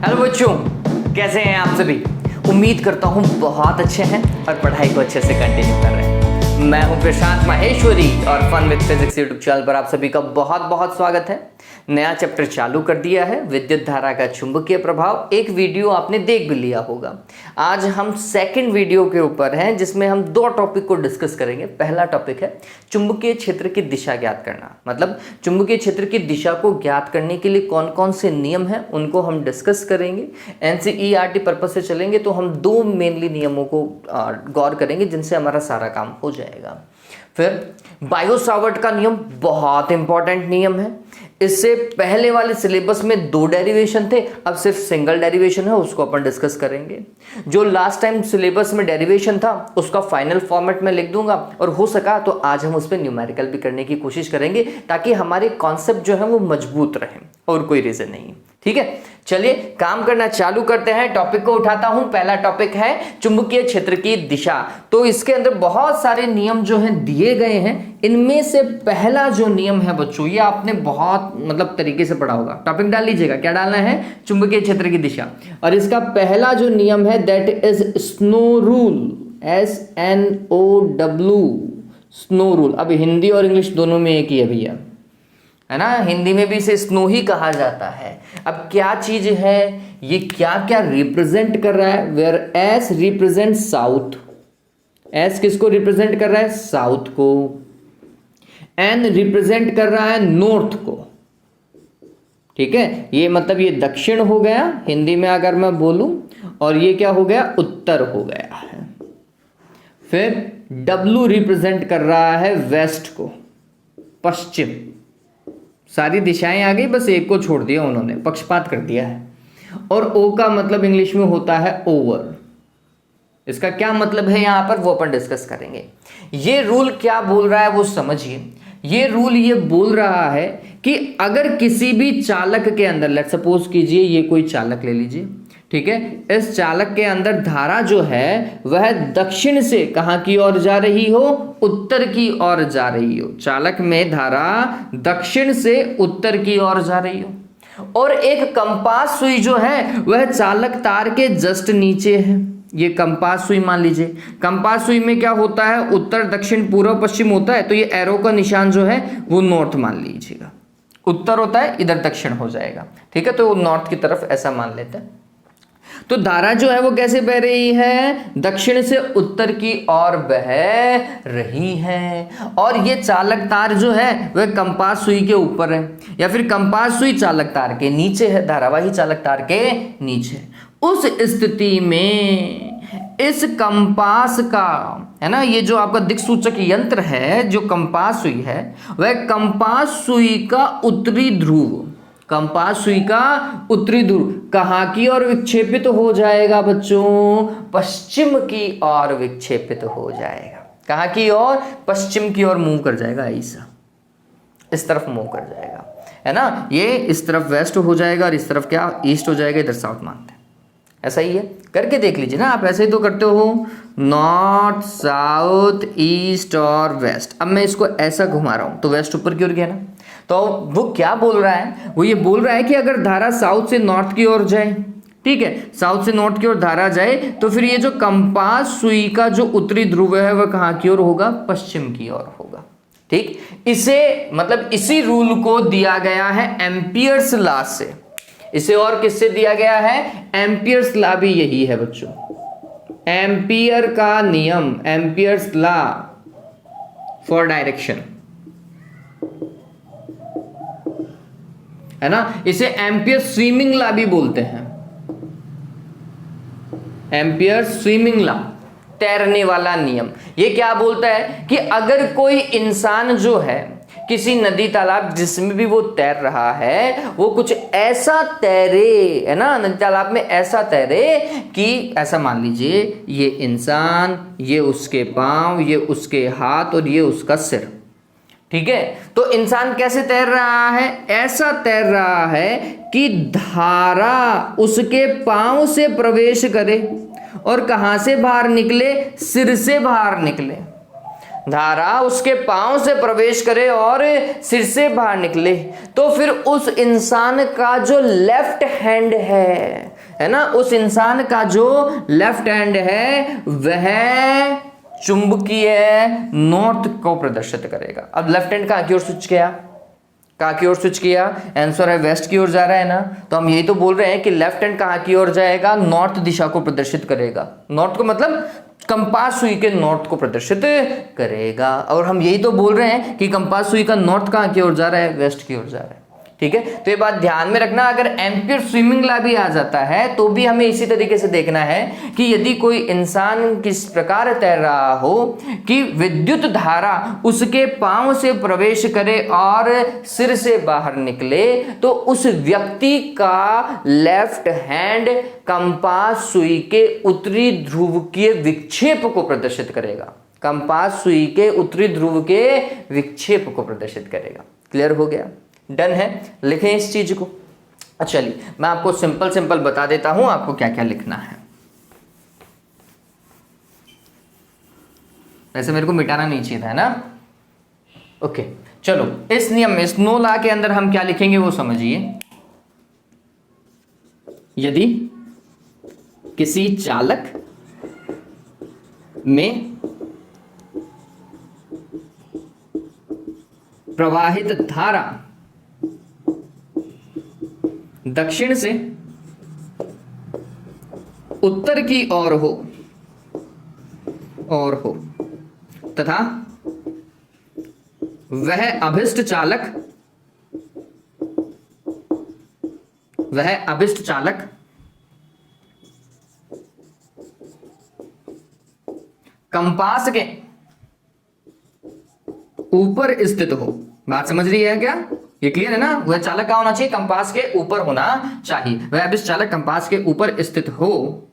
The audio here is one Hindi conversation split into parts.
हेलो बच्चों, कैसे हैं आप सभी। उम्मीद करता हूँ बहुत अच्छे हैं और पढ़ाई को अच्छे से कंटिन्यू कर रहे हैं। मैं हूँ प्रशांत माहेश्वरी और fun with physics YouTube channel पर आप सभी का बहुत बहुत स्वागत है। नया चैप्टर चालू कर दिया है, विद्युत धारा का चुंबकीय प्रभाव। एक वीडियो आपने देख भी लिया होगा। आज हम सेकंड वीडियो के ऊपर हैं जिसमें हम दो टॉपिक को डिस्कस करेंगे। पहला टॉपिक है चुंबकीय क्षेत्र की दिशा ज्ञात करना, मतलब चुंबकीय क्षेत्र की दिशा को ज्ञात करने के लिए कौन कौन से नियम हैं उनको हम डिस्कस करेंगे। एनसीईआरटी पर्पज से चलेंगे तो हम दो मेनली नियमों को गौर करेंगे जिनसे हमारा सारा काम हो जाएगा। फिर बायो-सावर्ट का नियम बहुत इंपॉर्टेंट नियम है। इससे पहले वाले सिलेबस में दो डेरिवेशन थे, अब सिर्फ सिंगल डेरिवेशन है, उसको अपन डिस्कस करेंगे। जो लास्ट टाइम सिलेबस में डेरिवेशन था उसका फाइनल फॉर्मेट में लिख दूंगा और हो सका तो आज हम उस पर न्यूमेरिकल भी करने की कोशिश करेंगे ताकि हमारे कॉन्सेप्ट जो है वो मजबूत रहे और कोई रीजन नहीं। ठीक है, चलिए काम करना चालू करते हैं। टॉपिक को उठाता हूं। पहला टॉपिक है चुंबकीय क्षेत्र की दिशा। तो इसके अंदर बहुत सारे नियम जो हैं दिए गए हैं। इनमें से पहला जो नियम है बच्चों, ये आपने बहुत तरीके से पढ़ा होगा। टॉपिक डाल लीजिएगा, क्या डालना है, चुंबकीय क्षेत्र की दिशा। और इसका पहला जो नियम है that is snow rule, SNOW, snow rule. अब हिंदी और इंग्लिश दोनों में एक ही है भैया, है ना। हिंदी में भी इसे स्नो ही कहा जाता है। अब क्या चीज है, ये क्या क्या रिप्रेजेंट कर रहा है। Where S represent south, S किसको रिप्रेजेंट कर रहा है, साउथ को। एन रिप्रेजेंट कर रहा है नॉर्थ को। ठीक है, ये मतलब ये दक्षिण हो गया हिंदी में अगर मैं बोलूं, और ये क्या हो गया, उत्तर हो गया है। फिर डब्लू रिप्रेजेंट कर रहा है वेस्ट को, पश्चिम। सारी दिशाएं आ गई, बस एक को छोड़ दिया उन्होंने, पक्षपात कर दिया है। और ओ का मतलब इंग्लिश में होता है ओवर। इसका क्या मतलब है यहां पर वो अपन डिस्कस करेंगे। ये रूल क्या बोल रहा है वो समझिए। ये रूल ये बोल रहा है कि अगर किसी भी चालक के अंदर, लेट सपोज कीजिए ये कोई चालक ले लीजिए, ठीक है, इस चालक के अंदर धारा जो है वह दक्षिण से कहां की ओर जा रही हो, उत्तर की ओर जा रही हो। चालक में धारा दक्षिण से उत्तर की ओर जा रही हो। और एक कंपास सुई जो है वह चालक तार के जस्ट नीचे है। ये कंपास सुई मान लीजिए। कंपास सुई में क्या होता है, उत्तर दक्षिण पूर्व पश्चिम होता है, तो ये एरो का निशान जो है वो नॉर्थ मान लीजिएगा। उत्तर होता है, इधर दक्षिण हो जाएगा। ठीक है, तो वो नॉर्थ की तरफ ऐसा मान लेते हैं। तो धारा जो है वो कैसे बह रही है, दक्षिण से उत्तर की ओर बह रही है। और ये चालक तार जो है वह कंपास सुई के ऊपर है, या फिर कंपास सुई चालक तार के नीचे है, धारावाही चालक तार के नीचे। उस स्थिति में इस कंपास का, है ना, ये जो आपका दिक्सूचक यंत्र है, जो कंपास सुई है, वह कंपास सुई का उत्तरी ध्रुव, कंपास सुई का उत्तरी ध्रुव कहां की ओर विक्षेपित हो जाएगा बच्चों, पश्चिम की ओर विक्षेपित हो जाएगा। कहां की ओर, पश्चिम की ओर मूव कर जाएगा, ऐसा इस तरफ मूव कर जाएगा, है ना। ये इस तरफ वेस्ट हो जाएगा और इस तरफ क्या, ईस्ट हो जाएगा। इधर साउथ मानते हैं, ऐसा ही है। करके देख लीजिए ना, आप ऐसे ही तो करते हो, नॉर्थ साउथ ईस्ट और वेस्ट। अब मैं इसको ऐसा घुमा रहा हूं तो वेस्ट ऊपर की ओर गया ना। तो वो क्या बोल रहा है, वो ये बोल रहा है कि अगर धारा साउथ से नॉर्थ की ओर जाए, ठीक है, साउथ से नॉर्थ की ओर धारा जाए, तो फिर ये जो कंपास सुई का जो उत्तरी ध्रुव है वह कहां की ओर होगा, पश्चिम की ओर होगा। ठीक, इसे मतलब इसी रूल को दिया गया है एम्पियर्स लॉ से। इसे और किससे दिया गया है, एम्पियर्स लॉ भी यही है बच्चों, एम्पियर का नियम, एम्पियर्स लॉ फॉर डायरेक्शन, है ना। इसे एम्पियर स्विमिंग लॉ भी बोलते हैं, एम्पियर स्विमिंग लॉ, तैरने वाला नियम। ये क्या बोलता है कि अगर कोई इंसान जो है किसी नदी तालाब जिसमें भी वो तैर रहा है, वो कुछ ऐसा तैरे, है ना, नदी तालाब में ऐसा तैरे कि ऐसा मान लीजिए ये इंसान, ये उसके पांव, ये उसके हाथ और ये उसका सिर। ठीक है, तो इंसान कैसे तैर रहा है, ऐसा तैर रहा है कि धारा उसके पांव से प्रवेश करे और कहां से बाहर निकले, सिर से बाहर निकले। धारा उसके पांव से प्रवेश करे और सिर से बाहर निकले तो फिर उस इंसान का जो लेफ्ट हैंड है ना, उस इंसान का जो लेफ्ट हैंड है वह चुंबकीय नॉर्थ को प्रदर्शित करेगा। अब लेफ्ट हैंड कहां की ओर स्विच किया, कहां की ओर स्विच किया, आंसर है वेस्ट की ओर जा रहा है ना। तो हम यही तो बोल रहे हैं कि लेफ्ट हैंड कहां की ओर जाएगा, नॉर्थ दिशा को प्रदर्शित करेगा। नॉर्थ को मतलब कंपास सुई के नॉर्थ को प्रदर्शित करेगा। और हम यही तो बोल रहे हैं कि कंपास सुई का नॉर्थ कहां की ओर जा रहा है, वेस्ट की ओर जा रहा है। ठीक है, तो ये बात ध्यान में रखना। अगर एम्पियर स्विमिंग लॉ भी आ जाता है तो भी हमें इसी तरीके से देखना है कि यदि कोई इंसान किस प्रकार तैर रहा हो कि विद्युत धारा उसके पांव से प्रवेश करे और सिर से बाहर निकले तो उस व्यक्ति का लेफ्ट हैंड कंपास सुई के उत्तरी ध्रुव के विक्षेप को प्रदर्शित करेगा। कंपास सुई के उत्तरी ध्रुव के विक्षेप को प्रदर्शित करेगा। क्लियर हो गया, डन है। लिखें इस चीज को। चलिए मैं आपको सिंपल बता देता हूं आपको क्या क्या लिखना है। वैसे मेरे को मिटाना नहीं चाहिए था ना। ओके चलो, इस नियम में स्नो लॉ के अंदर हम क्या लिखेंगे वो समझिए। यदि किसी चालक में प्रवाहित धारा दक्षिण से उत्तर की ओर हो तथा वह अभिष्ट चालक कंपास के ऊपर स्थित हो। बात समझ रही है क्या, ये क्लियर है ना। वह चालक क्या होना चाहिए, कंपास के ऊपर होना चाहिए। वह अभिष्ट चालक कंपास के ऊपर स्थित हो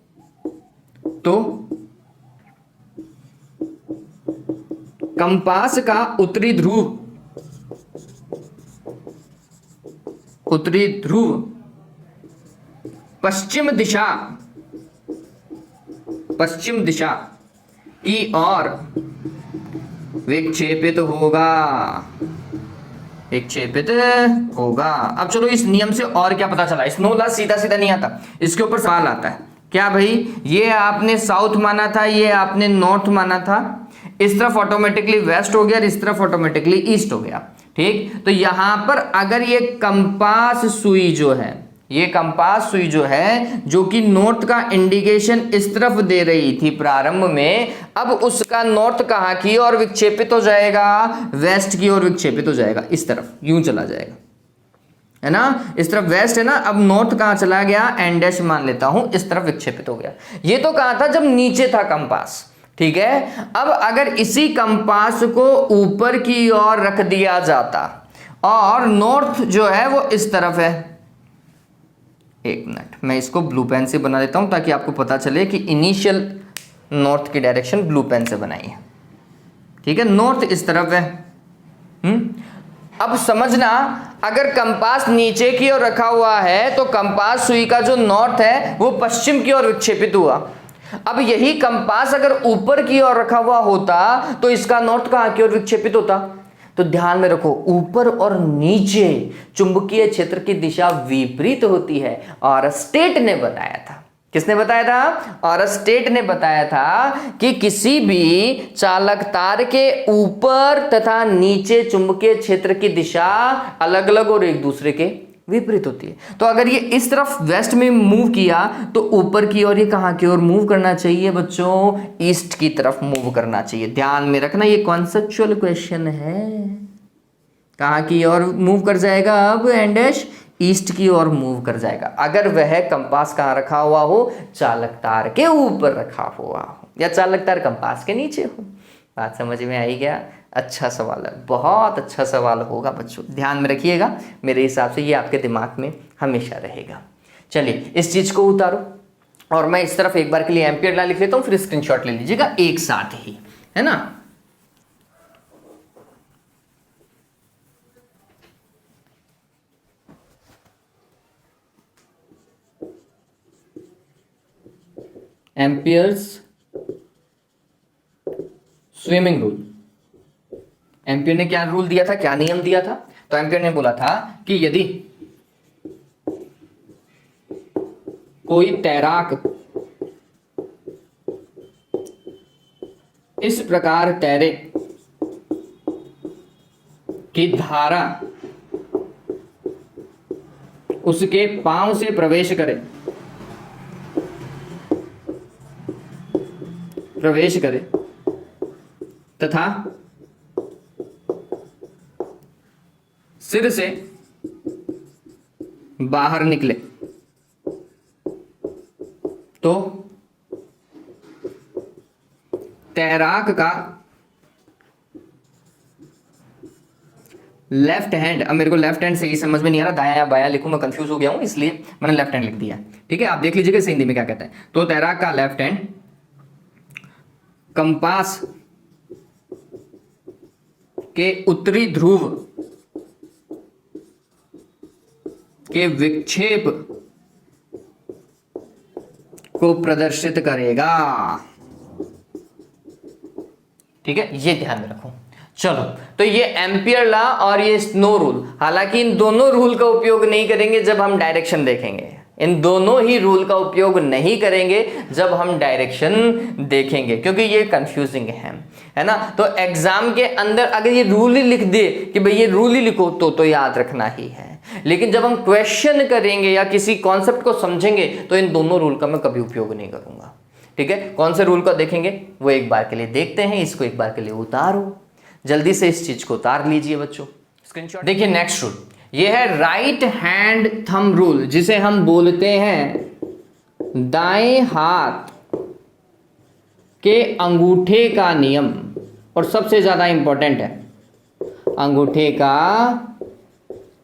तो कंपास का उत्तरी ध्रुव पश्चिम दिशा की ओर विक्षेपित होगा। अब चलो इस नियम से और क्या पता चला। स्नो लॉ सीधा सीधा नहीं आता, इसके ऊपर सवाल आता है। क्या भाई, ये आपने साउथ माना था, ये आपने नॉर्थ माना था, इस तरफ ऑटोमेटिकली वेस्ट हो गया और इस तरफ ऑटोमेटिकली ईस्ट हो गया। ठीक, तो यहां पर अगर ये कंपास सुई जो है जो कि नॉर्थ का इंडिकेशन इस तरफ दे रही थी प्रारंभ में, अब उसका नॉर्थ कहां की ओर विक्षेपित हो जाएगा, वेस्ट की ओर विक्षेपित हो जाएगा। इस तरफ यूं चला जाएगा, है ना। इस तरफ वेस्ट है ना, अब नॉर्थ कहां चला गया, एन डैश मान लेता हूं, इस तरफ विक्षेपित हो गया। ये तो कहां था, जब नीचे था कंपास। ठीक है, अब अगर इसी कंपास को ऊपर की ओर रख दिया जाता और नॉर्थ जो है वो इस तरफ है। एक मिनट, मैं इसको ब्लू पेन से बना देता हूं ताकि आपको पता चले कि इनिशियल नॉर्थ की डायरेक्शन ब्लू पेन से बनाई है। ठीक है, नॉर्थ इस तरफ है। अब समझना, अगर कंपास नीचे की ओर रखा हुआ है तो कंपास सुई का जो नॉर्थ है वो पश्चिम की ओर विक्षेपित हुआ। अब यही कंपास अगर ऊपर की ओर रखा हुआ होता तो इसका नॉर्थ कहां की ओर विक्षेपित होता। तो ध्यान में रखो, ऊपर और नीचे चुंबकीय क्षेत्र की दिशा विपरीत होती है। और स्टेट ने बताया था, किसने बताया था, और स्टेट ने बताया था कि किसी भी चालक तार के ऊपर तथा नीचे चुंबकीय क्षेत्र की दिशा अलग अलग और एक दूसरे के विपरीत होती है। तो अगर ये इस तरफ वेस्ट में मूव किया तो ऊपर की ओर ये कहां की ओर मूव करना चाहिए बच्चों, ईस्ट की तरफ मूव करना चाहिए। ध्यान में रखना, ये कॉन्सेप्चुअल क्वेश्चन है। कहां की ओर मूव कर जाएगा, अब एन डैश ईस्ट की ओर मूव कर जाएगा अगर वह कंपास कहां रखा हुआ हो, चालक तार के ऊपर रखा हुआ हो या चालक तार कंपास के नीचे हो। बात समझ में आई क्या? अच्छा सवाल है, बहुत अच्छा सवाल होगा बच्चों, ध्यान में रखिएगा। मेरे हिसाब से ये आपके दिमाग में हमेशा रहेगा। चलिए इस चीज को उतारो और मैं इस तरफ एक बार के लिए एम्पियर लॉ लिख लेता हूं, फिर स्क्रीनशॉट ले लीजिएगा एक साथ ही, है ना। एम्पियर्स स्विमिंग रूल, एम्पियर ने क्या रूल दिया था, क्या नियम दिया था? तो एम्पियर ने बोला था कि यदि कोई तैराक इस प्रकार तैरे कि धारा उसके पांव से प्रवेश करे तथा सिर से बाहर निकले तो तैराक का लेफ्ट हैंड, अब मेरे को लेफ्ट हैंड सही समझ में नहीं आ रहा, दायां या बायां लिखूं, मैं कंफ्यूज हो गया हूं, इसलिए मैंने लेफ्ट हैंड लिख दिया। ठीक है, आप देख लीजिएगा इसे हिंदी में क्या कहता है। तो तैराक का लेफ्ट हैंड कंपास के उत्तरी ध्रुव के विक्षेप को प्रदर्शित करेगा। ठीक है, ये ध्यान में रखो। चलो, तो ये एम्पियर लॉ और ये स्नो रूल, हालांकि इन दोनों रूल का उपयोग नहीं करेंगे जब हम डायरेक्शन देखेंगे, इन दोनों ही रूल का उपयोग नहीं करेंगे जब हम डायरेक्शन देखेंगे, क्योंकि ये कंफ्यूजिंग है ना। तो एग्जाम के अंदर अगर ये रूल ही लिख दे कि भाई ये रूल ही लिखो तो याद रखना ही है, लेकिन जब हम क्वेश्चन करेंगे या किसी कॉन्सेप्ट को समझेंगे तो इन दोनों रूल का मैं कभी उपयोग नहीं करूंगा। ठीक है, कौन से रूल को देखेंगे वो एक बार के लिए देखते हैं, इसको एक बार के लिए उतारो, जल्दी से इस चीज को उतार लीजिए बच्चों, स्क्रीनशॉट। देखिए नेक्स्ट रूल, ये है राइट हैंड थंब रूल, जिसे हम बोलते हैं दाएं हाथ के अंगूठे का नियम, और सबसे ज्यादा इंपॉर्टेंट है अंगूठे का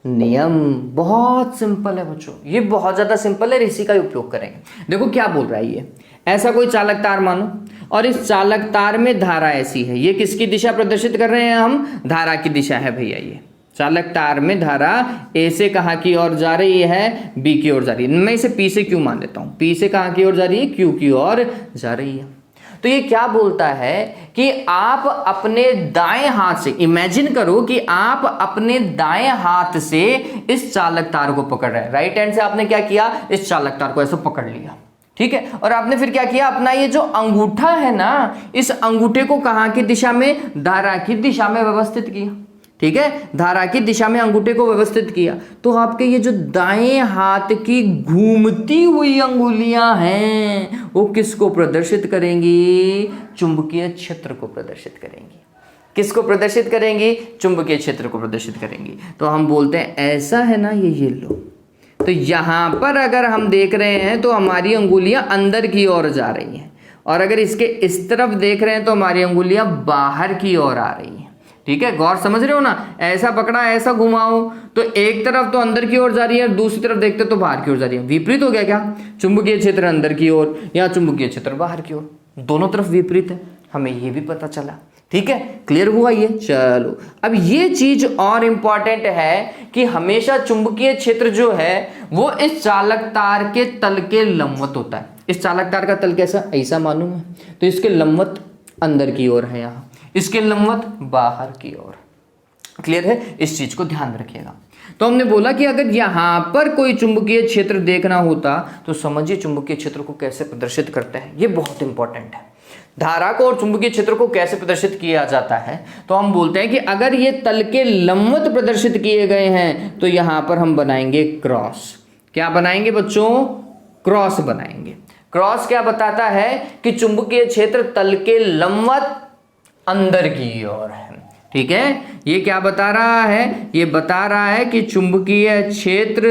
नियम। बहुत सिंपल है बच्चों, ये बहुत ज्यादा सिंपल है, इसी का उपयोग करेंगे। देखो क्या बोल रहा है ये, ऐसा कोई चालक तार मानो और इस चालक तार में धारा ऐसी है, ये किसकी दिशा प्रदर्शित कर रहे हैं हम, धारा की दिशा है भैया। ये चालक तार में धारा ए से कहां की ओर जा रही है, बी की ओर जा रही है। मैं इसे पी से क्यू मान लेता हूं, पी से कहां की ओर जा रही है, क्यू की ओर जा रही है। तो ये क्या बोलता है कि आप अपने दाएं हाथ से, इमेजिन करो कि आप अपने दाएं हाथ से इस चालक तार को पकड़ रहे हैं, राइट हैंड से आपने क्या किया, इस चालक तार को ऐसे पकड़ लिया। ठीक है, और आपने फिर क्या किया, अपना ये जो अंगूठा है ना, इस अंगूठे को कहां की दिशा में, धारा की दिशा में व्यवस्थित किया। ठीक है, धारा की दिशा में अंगूठे को व्यवस्थित किया, तो आपके ये जो दाएं हाथ की घूमती हुई अंगुलियां हैं वो किसको प्रदर्शित करेंगी, चुंबकीय क्षेत्र को प्रदर्शित करेंगी। किसको प्रदर्शित करेंगी, चुंबकीय क्षेत्र को प्रदर्शित करेंगी। तो हम बोलते हैं ऐसा है ना, ये लो, तो यहां पर अगर हम देख रहे हैं तो हमारी अंगुलियां अंदर की ओर जा रही हैं, और अगर इसके इस तरफ देख रहे हैं तो हमारी अंगुलियां बाहर की ओर आ रही हैं। ठीक है, गौर समझ रहे हो ना, ऐसा पकड़ा ऐसा घुमाओ तो एक तरफ तो अंदर की ओर जा रही है और दूसरी तरफ देखते तो बाहर की ओर जा रही है। विपरीत हो गया क्या, चुंबकीय क्षेत्र अंदर की ओर या चुंबकीय क्षेत्र बाहर की ओर, दोनों तरफ विपरीत है, हमें ये भी पता चला। ठीक है, क्लियर हुआ ये। चलो, अब ये चीज और इंपॉर्टेंट है कि हमेशा चुंबकीय क्षेत्र जो है वो इस चालक तार के तल के लंबवत होता है। इस चालक तार का तल कैसा, ऐसा मालूम है, तो इसके लंबवत अंदर की ओर है, यहाँ इसके लंबवत बाहर की ओर। क्लियर है, इस चीज को ध्यान रखिएगा। तो हमने बोला कि अगर यहां पर कोई चुंबकीय क्षेत्र देखना होता तो समझिए चुंबकीय क्षेत्र को कैसे प्रदर्शित करते हैं, ये बहुत इंपॉर्टेंट है। धारा को और चुंबकीय क्षेत्र को कैसे प्रदर्शित किया जाता है, तो हम बोलते हैं कि अगर ये तल के लंबवत प्रदर्शित किए गए हैं तो यहां पर हम बनाएंगे क्रॉस। क्या बनाएंगे बच्चों, क्रॉस बनाएंगे। क्रॉस क्या बताता है कि चुंबकीय क्षेत्र तल के लंबवत अंदर की ओर है। ठीक है, ये क्या बता रहा है, ये बता रहा है कि चुंबकीय क्षेत्र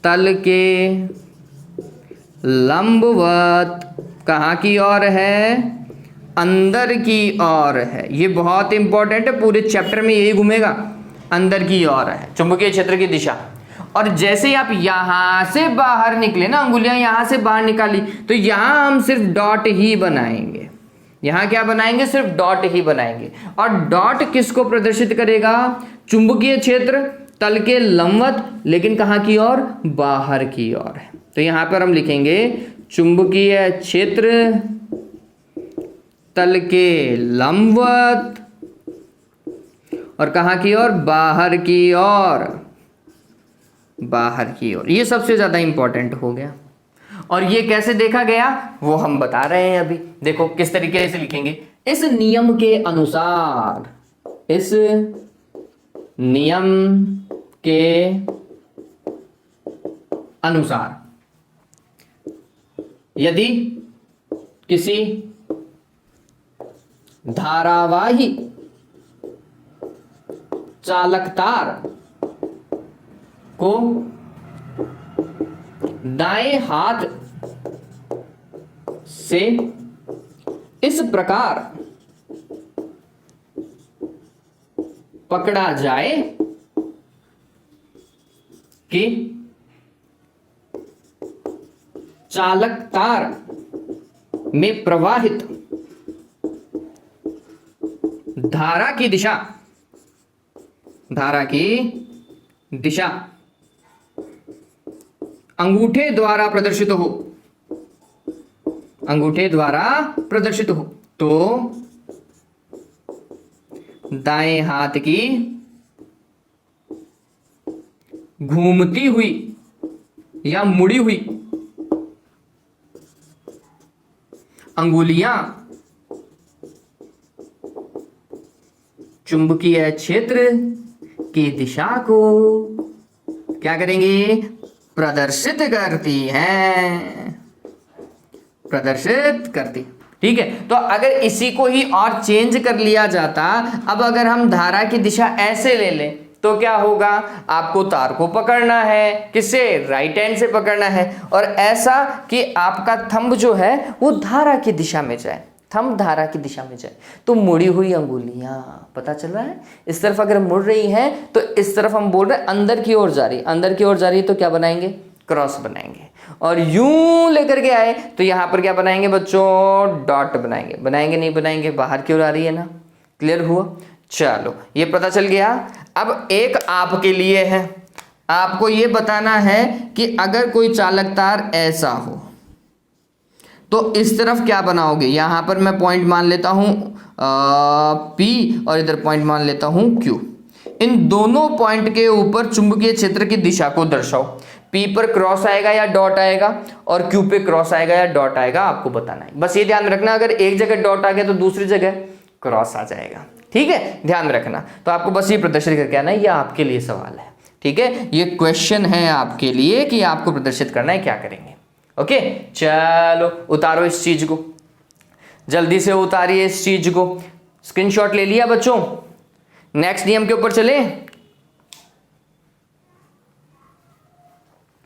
तल के लंबवत कहाँ की ओर है, अंदर की ओर है। ये बहुत इंपॉर्टेंट है, पूरे चैप्टर में यही घूमेगा, अंदर की ओर है चुंबकीय क्षेत्र की दिशा। और जैसे ही आप यहां से बाहर निकले ना, अंगुलियां यहां से बाहर निकाली, तो यहां हम सिर्फ डॉट ही बनाएंगे। यहां क्या बनाएंगे, सिर्फ डॉट ही बनाएंगे। और डॉट किसको प्रदर्शित करेगा, चुंबकीय क्षेत्र तल के लंबवत, लेकिन कहां की ओर, बाहर की ओर है। तो यहां पर हम लिखेंगे चुंबकीय क्षेत्र तल के लंबवत और कहाँ की ओर? बाहर की ओर, बाहर की ओर। ये सबसे ज्यादा इंपॉर्टेंट हो गया। और ये कैसे देखा गया वो हम बता रहे हैं अभी। देखो किस तरीके से लिखेंगे। इस नियम के अनुसार, इस नियम के अनुसार यदि किसी धारावाही चालक तार को दाएं हाथ से इस प्रकार पकड़ा जाए कि चालक तार में प्रवाहित धारा की दिशा, धारा की दिशा अंगूठे द्वारा प्रदर्शित हो, अंगूठे द्वारा प्रदर्शित हो, तो दाएं हाथ की घूमती हुई या मुड़ी हुई अंगुलियां चुंबकीय क्षेत्र की दिशा को क्या करेंगे? प्रदर्शित करती हैं, प्रदर्शित करती। ठीक है, तो अगर इसी को ही और चेंज कर लिया जाता, अब अगर हम धारा की दिशा ऐसे ले लें तो क्या होगा? आपको तार को पकड़ना है, किससे? राइट हैंड से पकड़ना है, और ऐसा कि आपका थंब जो है वो धारा की दिशा में जाए, थंब धारा की दिशा में जाए। तो मुड़ी हुई अंगुलियां, पता चल रहा है? इस तरफ अगर मुड़ रही हैं तो इस तरफ हम बोल रहे हैं अंदर की ओर जा रही, अंदर की ओर जा रही है तो क्या बनाएंगे? क्रॉस बनाएंगे। और यूं लेकर के आए तो यहां पर क्या बनाएंगे बच्चों? डॉट बनाएंगे। बनाएंगे नहीं बनाएंगे? बाहर की ओर आ रही है ना। क्लियर हुआ? चलो ये पता चल गया। अब एक आपके लिए है, आपको ये बताना है कि अगर कोई चालक तार ऐसा हो तो इस तरफ क्या बनाओगे? यहां पर मैं पॉइंट मान लेता हूं P और इधर पॉइंट मान लेता हूं Q। इन दोनों पॉइंट के ऊपर चुंबकीय क्षेत्र की दिशा को दर्शाओ। P पर क्रॉस आएगा या डॉट आएगा, और Q पे क्रॉस आएगा या डॉट आएगा, आपको बताना है। बस ये ध्यान रखना, अगर एक जगह डॉट आ गया तो दूसरी जगह क्रॉस आ जाएगा। ठीक है, ध्यान रखना। तो आपको बस ये प्रदर्शित करके आना है, ये आपके लिए सवाल है। ठीक है, ये क्वेश्चन है आपके लिए कि आपको प्रदर्शित करना है, क्या करेंगे। ओके, चलो उतारो इस चीज को, जल्दी से उतारिए इस चीज को। स्क्रीनशॉट ले लिया बच्चों? नेक्स्ट नियम के ऊपर चले।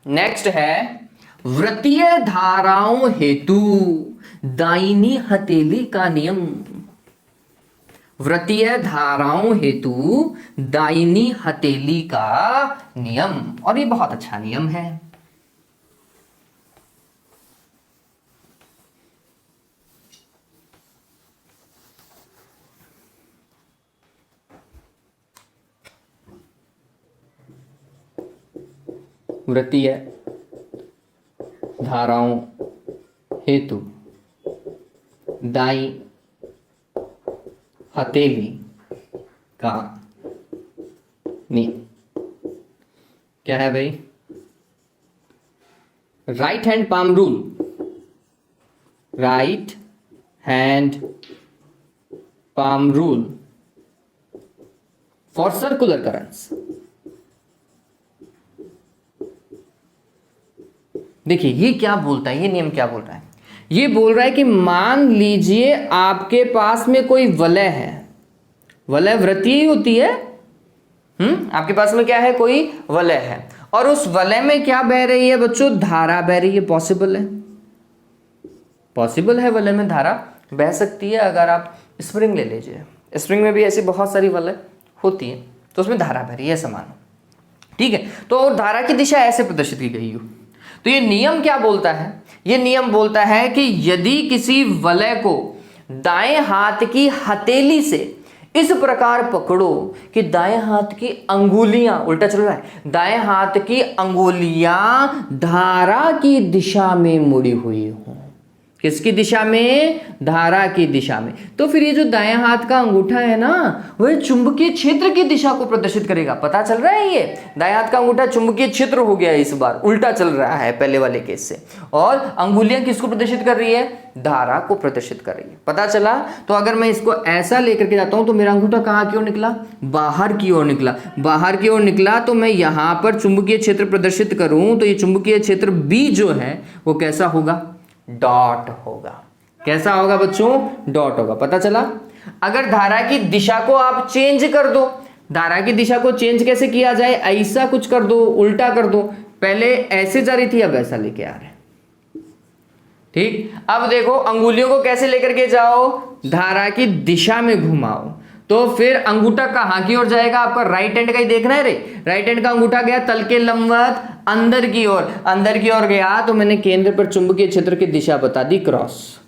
नेक्स्ट है वृत्तीय धाराओं हेतु दाहिनी हथेली का नियम। वृत्तीय धाराओं हेतु दाहिनी हथेली का नियम, और ये बहुत अच्छा नियम है। वृत्तीय धाराओं हेतु दाई हथेली का नियम क्या है भाई? Right hand palm rule, right hand palm rule for circular currents. देखिए ये क्या बोलता है, ये नियम क्या बोल रहा है? ये बोल रहा है कि मान लीजिए आपके पास में कोई वलय है, वलय वृत्तीय होती है। आपके पास में क्या है? कोई वलय है, और उस वलय में क्या बह रही है बच्चों? धारा बह रही है। पॉसिबल है, पॉसिबल है वलय में धारा बह सकती है। अगर आप स्प्रिंग ले लीजिए, स्प्रिंग में भी ऐसी बहुत सारी वलय होती है, तो उसमें धारा बह रही है, समान। ठीक है, तो धारा की दिशा ऐसे प्रदर्शित की गई हो। तो ये नियम क्या बोलता है? ये नियम बोलता है कि यदि किसी वलय को दाएं हाथ की हथेली से इस प्रकार पकड़ो कि दाएं हाथ की अंगुलियां, उल्टा चल रहा है, दाएं हाथ की अंगुलियां धारा की दिशा में मुड़ी हुई हो, किसकी दिशा में? धारा की दिशा में। तो फिर ये जो दाएं हाथ का अंगूठा है ना, वह चुंबकीय क्षेत्र की दिशा को प्रदर्शित करेगा। पता चल रहा है? ये दाएं हाथ का अंगूठा चुंबकीय क्षेत्र हो गया, इस बार उल्टा चल रहा है पहले वाले केस से। और अंगुलियां किसको प्रदर्शित कर रही है? धारा को प्रदर्शित कर रही है। पता चला? तो अगर मैं इसको ऐसा लेकर के जाता हूं तो मेरा अंगूठा कहां की ओर निकला? बाहर की ओर निकला। बाहर की ओर निकला तो मैं यहां पर चुंबकीय क्षेत्र प्रदर्शित करूं तो ये चुंबकीय क्षेत्र बी जो है वो कैसा होगा? डॉट होगा। कैसा होगा बच्चों? डॉट होगा। पता चला? अगर धारा की दिशा को आप चेंज कर दो, धारा की दिशा को चेंज कैसे किया जाए? ऐसा कुछ कर दो, उल्टा कर दो। पहले ऐसे जा रही थी, अब ऐसा लेके आ रहे हैं। ठीक, अब देखो अंगुलियों को कैसे लेकर के जाओ? धारा की दिशा में घुमाओ। तो फिर अंगूठा कहां की ओर जाएगा? आपका राइट हैंड का ही देखना है रे। राइट हैंड का अंगूठा गया तल के लंबवत अंदर की ओर, अंदर की ओर गया तो मैंने केंद्र पर चुंबकीय क्षेत्र की दिशा बता दी, क्रॉस।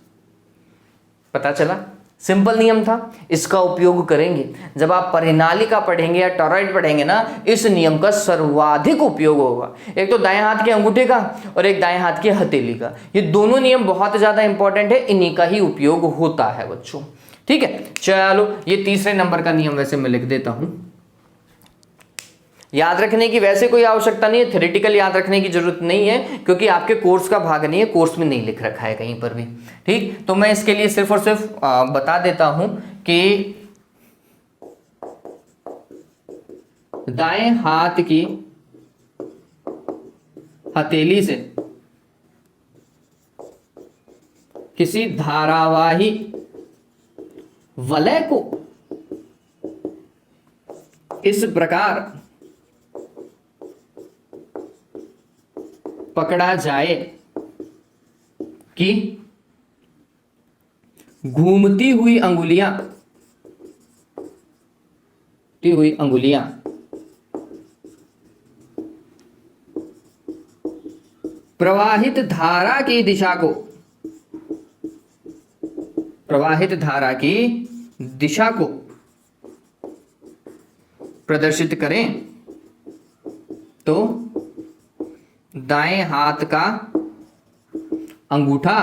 पता चला? सिंपल नियम था। इसका उपयोग करेंगे जब आप परिनालिका पढ़ेंगे या टॉरॉइड पढ़ेंगे ना, इस नियम का सर्वाधिक उपयोग होगा। एक तो दाएं हाथ के अंगूठे का और एक दाएं हाथ की हथेली का। ये दोनों नियम बहुत ज्यादा इंपॉर्टेंट है, इन्हीं का ही उपयोग होता है बच्चों। ठीक है, चलो ये तीसरे नंबर का नियम वैसे मैं लिख देता हूं। याद रखने की वैसे कोई आवश्यकता नहीं है, थ्योरेटिकल याद रखने की जरूरत नहीं है, क्योंकि आपके कोर्स का भाग नहीं है, कोर्स में नहीं लिख रखा है कहीं पर भी। ठीक, तो मैं इसके लिए सिर्फ और सिर्फ बता देता हूं कि दाएं हाथ की हथेली से किसी धारावाही वलय को इस प्रकार पकड़ा जाए कि घूमती हुई अंगुलियां प्रवाहित धारा की दिशा को प्रदर्शित करें तो दाएं हाथ का अंगूठा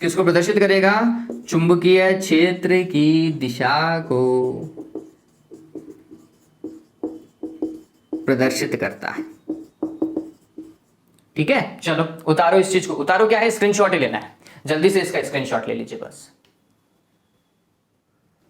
किसको प्रदर्शित करेगा? चुंबकीय क्षेत्र की दिशा को प्रदर्शित करता है। ठीक है, चलो उतारो इस चीज को। उतारो क्या है? स्क्रीनशॉट ही लेना है, जल्दी से इसका स्क्रीनशॉट ले लीजिए बस।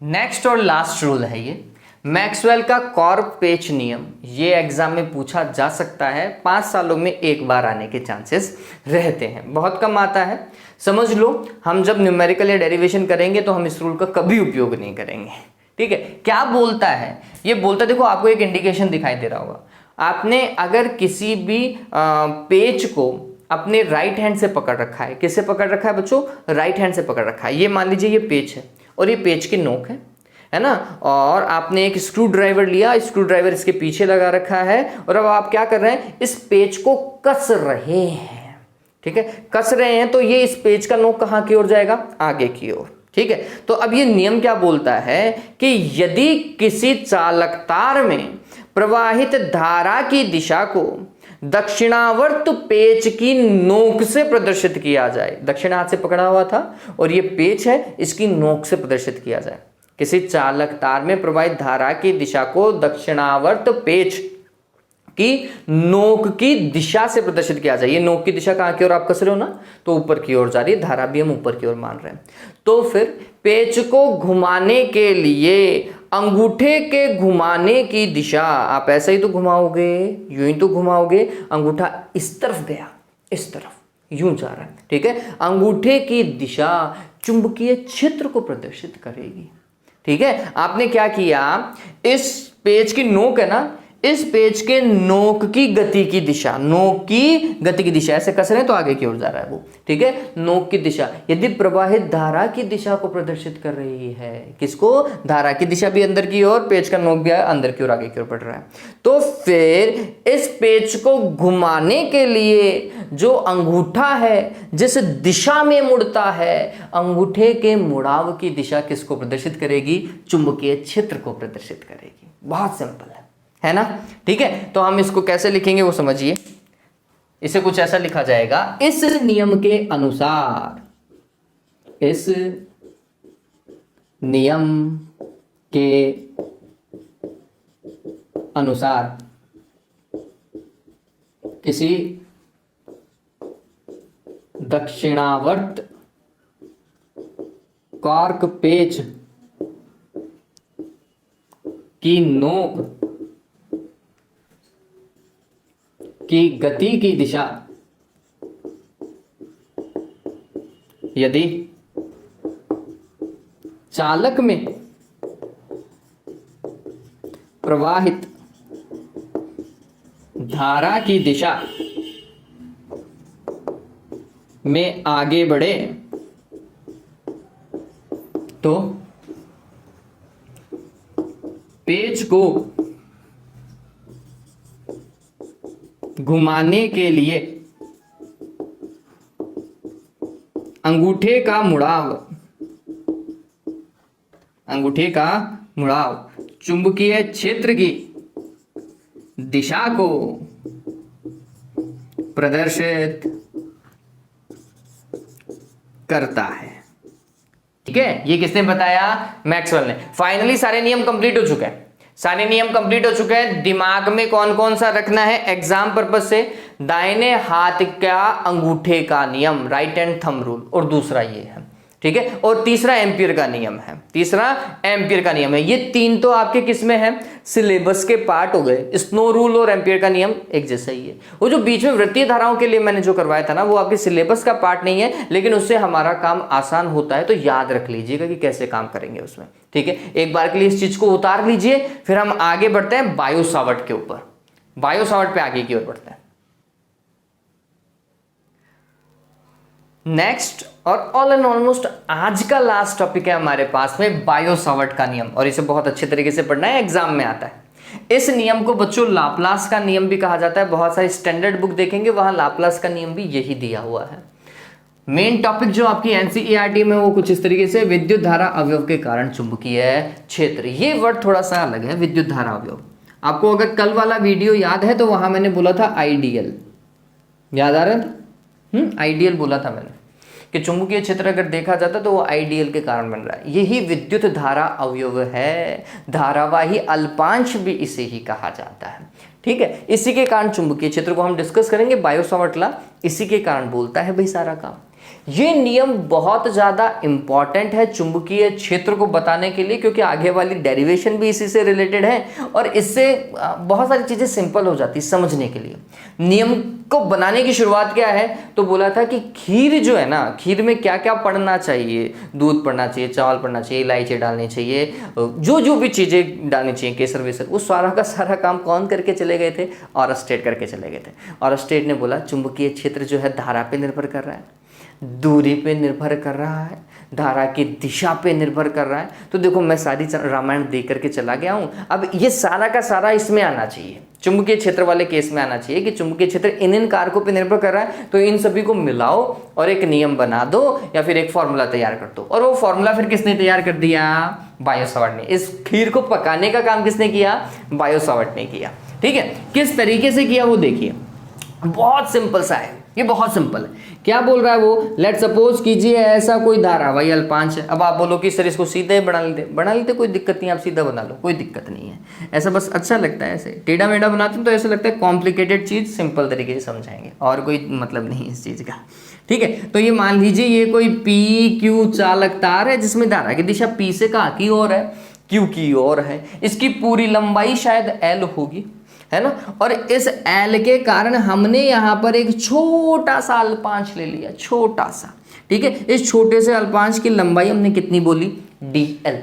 नेक्स्ट और लास्ट रूल है ये मैक्सवेल का कॉर्क पेच नियम। ये एग्जाम में पूछा जा सकता है, 5 सालों में एक बार आने के चांसेस रहते हैं, बहुत कम आता है। समझ लो, हम जब न्यूमेरिकल या डेरिवेशन करेंगे तो हम इस रूल का कभी उपयोग नहीं करेंगे। ठीक है, क्या बोलता है? ये बोलता, देखो आपको एक इंडिकेशन दिखाई दे रहा होगा। आपने अगर किसी भी पेच को अपने राइट हैंड से पकड़ रखा है, किससे पकड़ रखा है बच्चों? राइट हैंड से पकड़ रखा है। ये मान लीजिए ये पेच है और ये पेच की नोक है ना, और आपने एक स्क्रू ड्राइवर लिया, स्क्रू ड्राइवर इसके पीछे लगा रखा है और अब आप क्या कर रहे हैं? इस पेच को कस रहे हैं। ठीक है, कस रहे हैं तो ये इस पेच का नोक कहां की ओर जाएगा? आगे की ओर। ठीक है, तो अब ये नियम क्या बोलता है कि यदि किसी चालक तार में प्रवाहित धारा की दिशा को दक्षिणावर्त पेच की नोक से प्रदर्शित किया जाए, दक्षिण हाथ से पकड़ा हुआ था और ये पेच है, इसकी नोक से प्रदर्शित किया जाए। किसी चालक तार में प्रवाहित धारा की दिशा को दक्षिणावर्त पेच की नोक की दिशा से प्रदर्शित किया जाए। ये नोक की दिशा कहां की ओर आप कस रहे हो ना, तो ऊपर की ओर जा रही है, धारा भी हम ऊपर की ओर मान रहे हैं। तो फिर पेच को घुमाने के लिए अंगूठे के घुमाने की दिशा, आप ऐसा ही तो घुमाओगे, यूं ही तो घुमाओगे। अंगूठा इस तरफ गया, इस तरफ यूं जा रहा है। ठीक है, अंगूठे की दिशा चुंबकीय क्षेत्र को प्रदर्शित करेगी। ठीक है, आपने क्या किया? इस पेच की नोक है ना, इस पेच के नोक की गति की दिशा, नोक की गति की दिशा, ऐसे कस रहे हैं तो आगे की ओर जा रहा है वो। ठीक है, नोक की दिशा यदि प्रवाहित धारा की दिशा को प्रदर्शित कर रही है, किसको? धारा की दिशा भी अंदर की ओर, पेच का नोक भी अंदर की ओर, आगे की ओर बढ़ रहा है। तो फिर इस पेच को घुमाने के लिए जो अंगूठा है जिस दिशा में मुड़ता है, अंगूठे के मुड़ाव की दिशा किसको प्रदर्शित करेगी? चुंबकीय क्षेत्र को प्रदर्शित करेगी। बहुत सिंपल है ना? ठीक है, तो हम इसको कैसे लिखेंगे वो समझिए। इसे कुछ ऐसा लिखा जाएगा, इस नियम के अनुसार, इस नियम के अनुसार किसी दक्षिणावर्त कॉर्क पेच की नोक की गति की दिशा यदि चालक में प्रवाहित धारा की दिशा में आगे बढ़े तो पेच को घुमाने के लिए अंगूठे का मुड़ाव चुंबकीय क्षेत्र की दिशा को प्रदर्शित करता है। ठीक है, ये किसने बताया? मैक्सवेल ने। फाइनली सारे नियम कंप्लीट हो चुके हैं, सारे नियम कंप्लीट हो चुके हैं। दिमाग में कौन कौन सा रखना है एग्जाम पर्पस से? दाहिने हाथ का अंगूठे का नियम, राइट हैंड थंब रूल, और दूसरा ये है। ठीक है, और तीसरा एम्पियर का नियम है, तीसरा एम्पियर का नियम है। ये तीन तो आपके किस में है? सिलेबस के पार्ट हो गए। स्नो रूल और एम्पियर का नियम एक जैसा ही है। वो जो बीच में वृत्तीय धाराओं के लिए मैंने जो करवाया था ना, वो आपके सिलेबस का पार्ट नहीं है, लेकिन उससे हमारा काम आसान होता है। तो याद रख लीजिएगा कि कैसे काम करेंगे उसमें। ठीक है, एक बार के लिए इस चीज को उतार लीजिए, फिर हम आगे बढ़ते हैं बायो सावर्ट के ऊपर। बायो सावर्ट पे आगे की ओर बढ़ते हैं। नेक्स्ट और ऑल एंड ऑलमोस्ट आज का लास्ट टॉपिक है हमारे पास में, बायो सावर्ट का नियम, और इसे बहुत अच्छे तरीके से पढ़ना है, एग्जाम में आता है। इस नियम को बच्चों लाप्लास का नियम भी कहा जाता है। बहुत सारी स्टैंडर्ड बुक देखेंगे, वहां लाप्लास का नियम भी यही दिया हुआ है। मेन टॉपिक जो आपकी एनसीईआरटी में वो कुछ इस तरीके से, विद्युत धारा अवयव के कारण चुंबकीय क्षेत्र। ये वर्ड थोड़ा सा अलग है, विद्युत धारा अवयव। आपको अगर कल वाला वीडियो याद है तो वहां मैंने बोला था आइडियल, याद आ रहा था? आइडियल बोला था मैंने कि चुंबकीय क्षेत्र अगर देखा जाता तो वो आइडियल के कारण बन रहा है। यही विद्युत धारा अवयव है। धारावाही अल्पांश भी इसे ही कहा जाता है। ठीक है, इसी के कारण चुंबकीय क्षेत्र को हम डिस्कस करेंगे। बायो सावर्ट लॉ इसी के कारण बोलता है भाई सारा काम। ये नियम बहुत ज्यादा इंपॉर्टेंट है चुंबकीय क्षेत्र को बताने के लिए, क्योंकि आगे वाली डेरिवेशन भी इसी से रिलेटेड है और इससे बहुत सारी चीजें सिंपल हो जाती समझने के लिए। नियम को बनाने की शुरुआत क्या है तो बोला था कि खीर जो है ना, खीर में क्या क्या पड़ना चाहिए? दूध पड़ना चाहिए, चावल पड़ना चाहिए, इलायची डालनी चाहिए, जो भी चीजें डालनी चाहिए, केसर वेसर, वो सारा का सारा काम कौन करके चले गए थे? ऑरस्टेड करके चले गए थे। ऑरस्टेड ने बोला चुंबकीय क्षेत्र जो है धारा पे निर्भर कर रहा है, दूरी पे निर्भर कर रहा है, धारा की दिशा पे निर्भर कर रहा है। तो देखो मैं सारी रामायण देख करके चला गया हूं। अब ये सारा का सारा इसमें आना चाहिए, चुंबकीय क्षेत्र वाले केस में आना चाहिए कि चुंबकीय क्षेत्र इन कारकों पे निर्भर कर रहा है। तो इन सभी को मिलाओ और एक नियम बना दो या फिर एक फॉर्मूला तैयार कर दो। और वो फॉर्मूला फिर किसने तैयार कर दिया? बायो सावर्ट ने। इस खीर को पकाने का काम किसने किया? बायो सावर्ट ने किया। ठीक है, किस तरीके से किया वो देखिए, बहुत सिंपल सा है, ये बहुत सिंपल है। क्या बोल रहा है वो? लेट सपोज कीजिए ऐसा कोई धारावाही अल्पांश है। अब आप बोलो कि सर इसको सीधे बना लेते, कोई दिक्कत नहीं, आप सीधा बना लो, कोई दिक्कत नहीं है। ऐसा बस अच्छा लगता है, ऐसे टेढ़ा मेढ़ा बनाते हैं तो ऐसा लगता है कॉम्प्लिकेटेड चीज सिंपल तरीके से समझाएंगे, और कोई मतलब नहीं इस चीज का। ठीक है, तो ये मान लीजिए ये कोई पी क्यू चालक तार है जिसमें धारा की दिशा पी से कहाँ की ओर है? क्यू की ओर है। इसकी पूरी लंबाई शायद एल होगी, है ना। और इस एल के कारण हमने यहां पर एक छोटा सा अल्पांश ले लिया, छोटा सा। ठीक है, इस छोटे से अल्पांश की लंबाई हमने कितनी बोली? dl।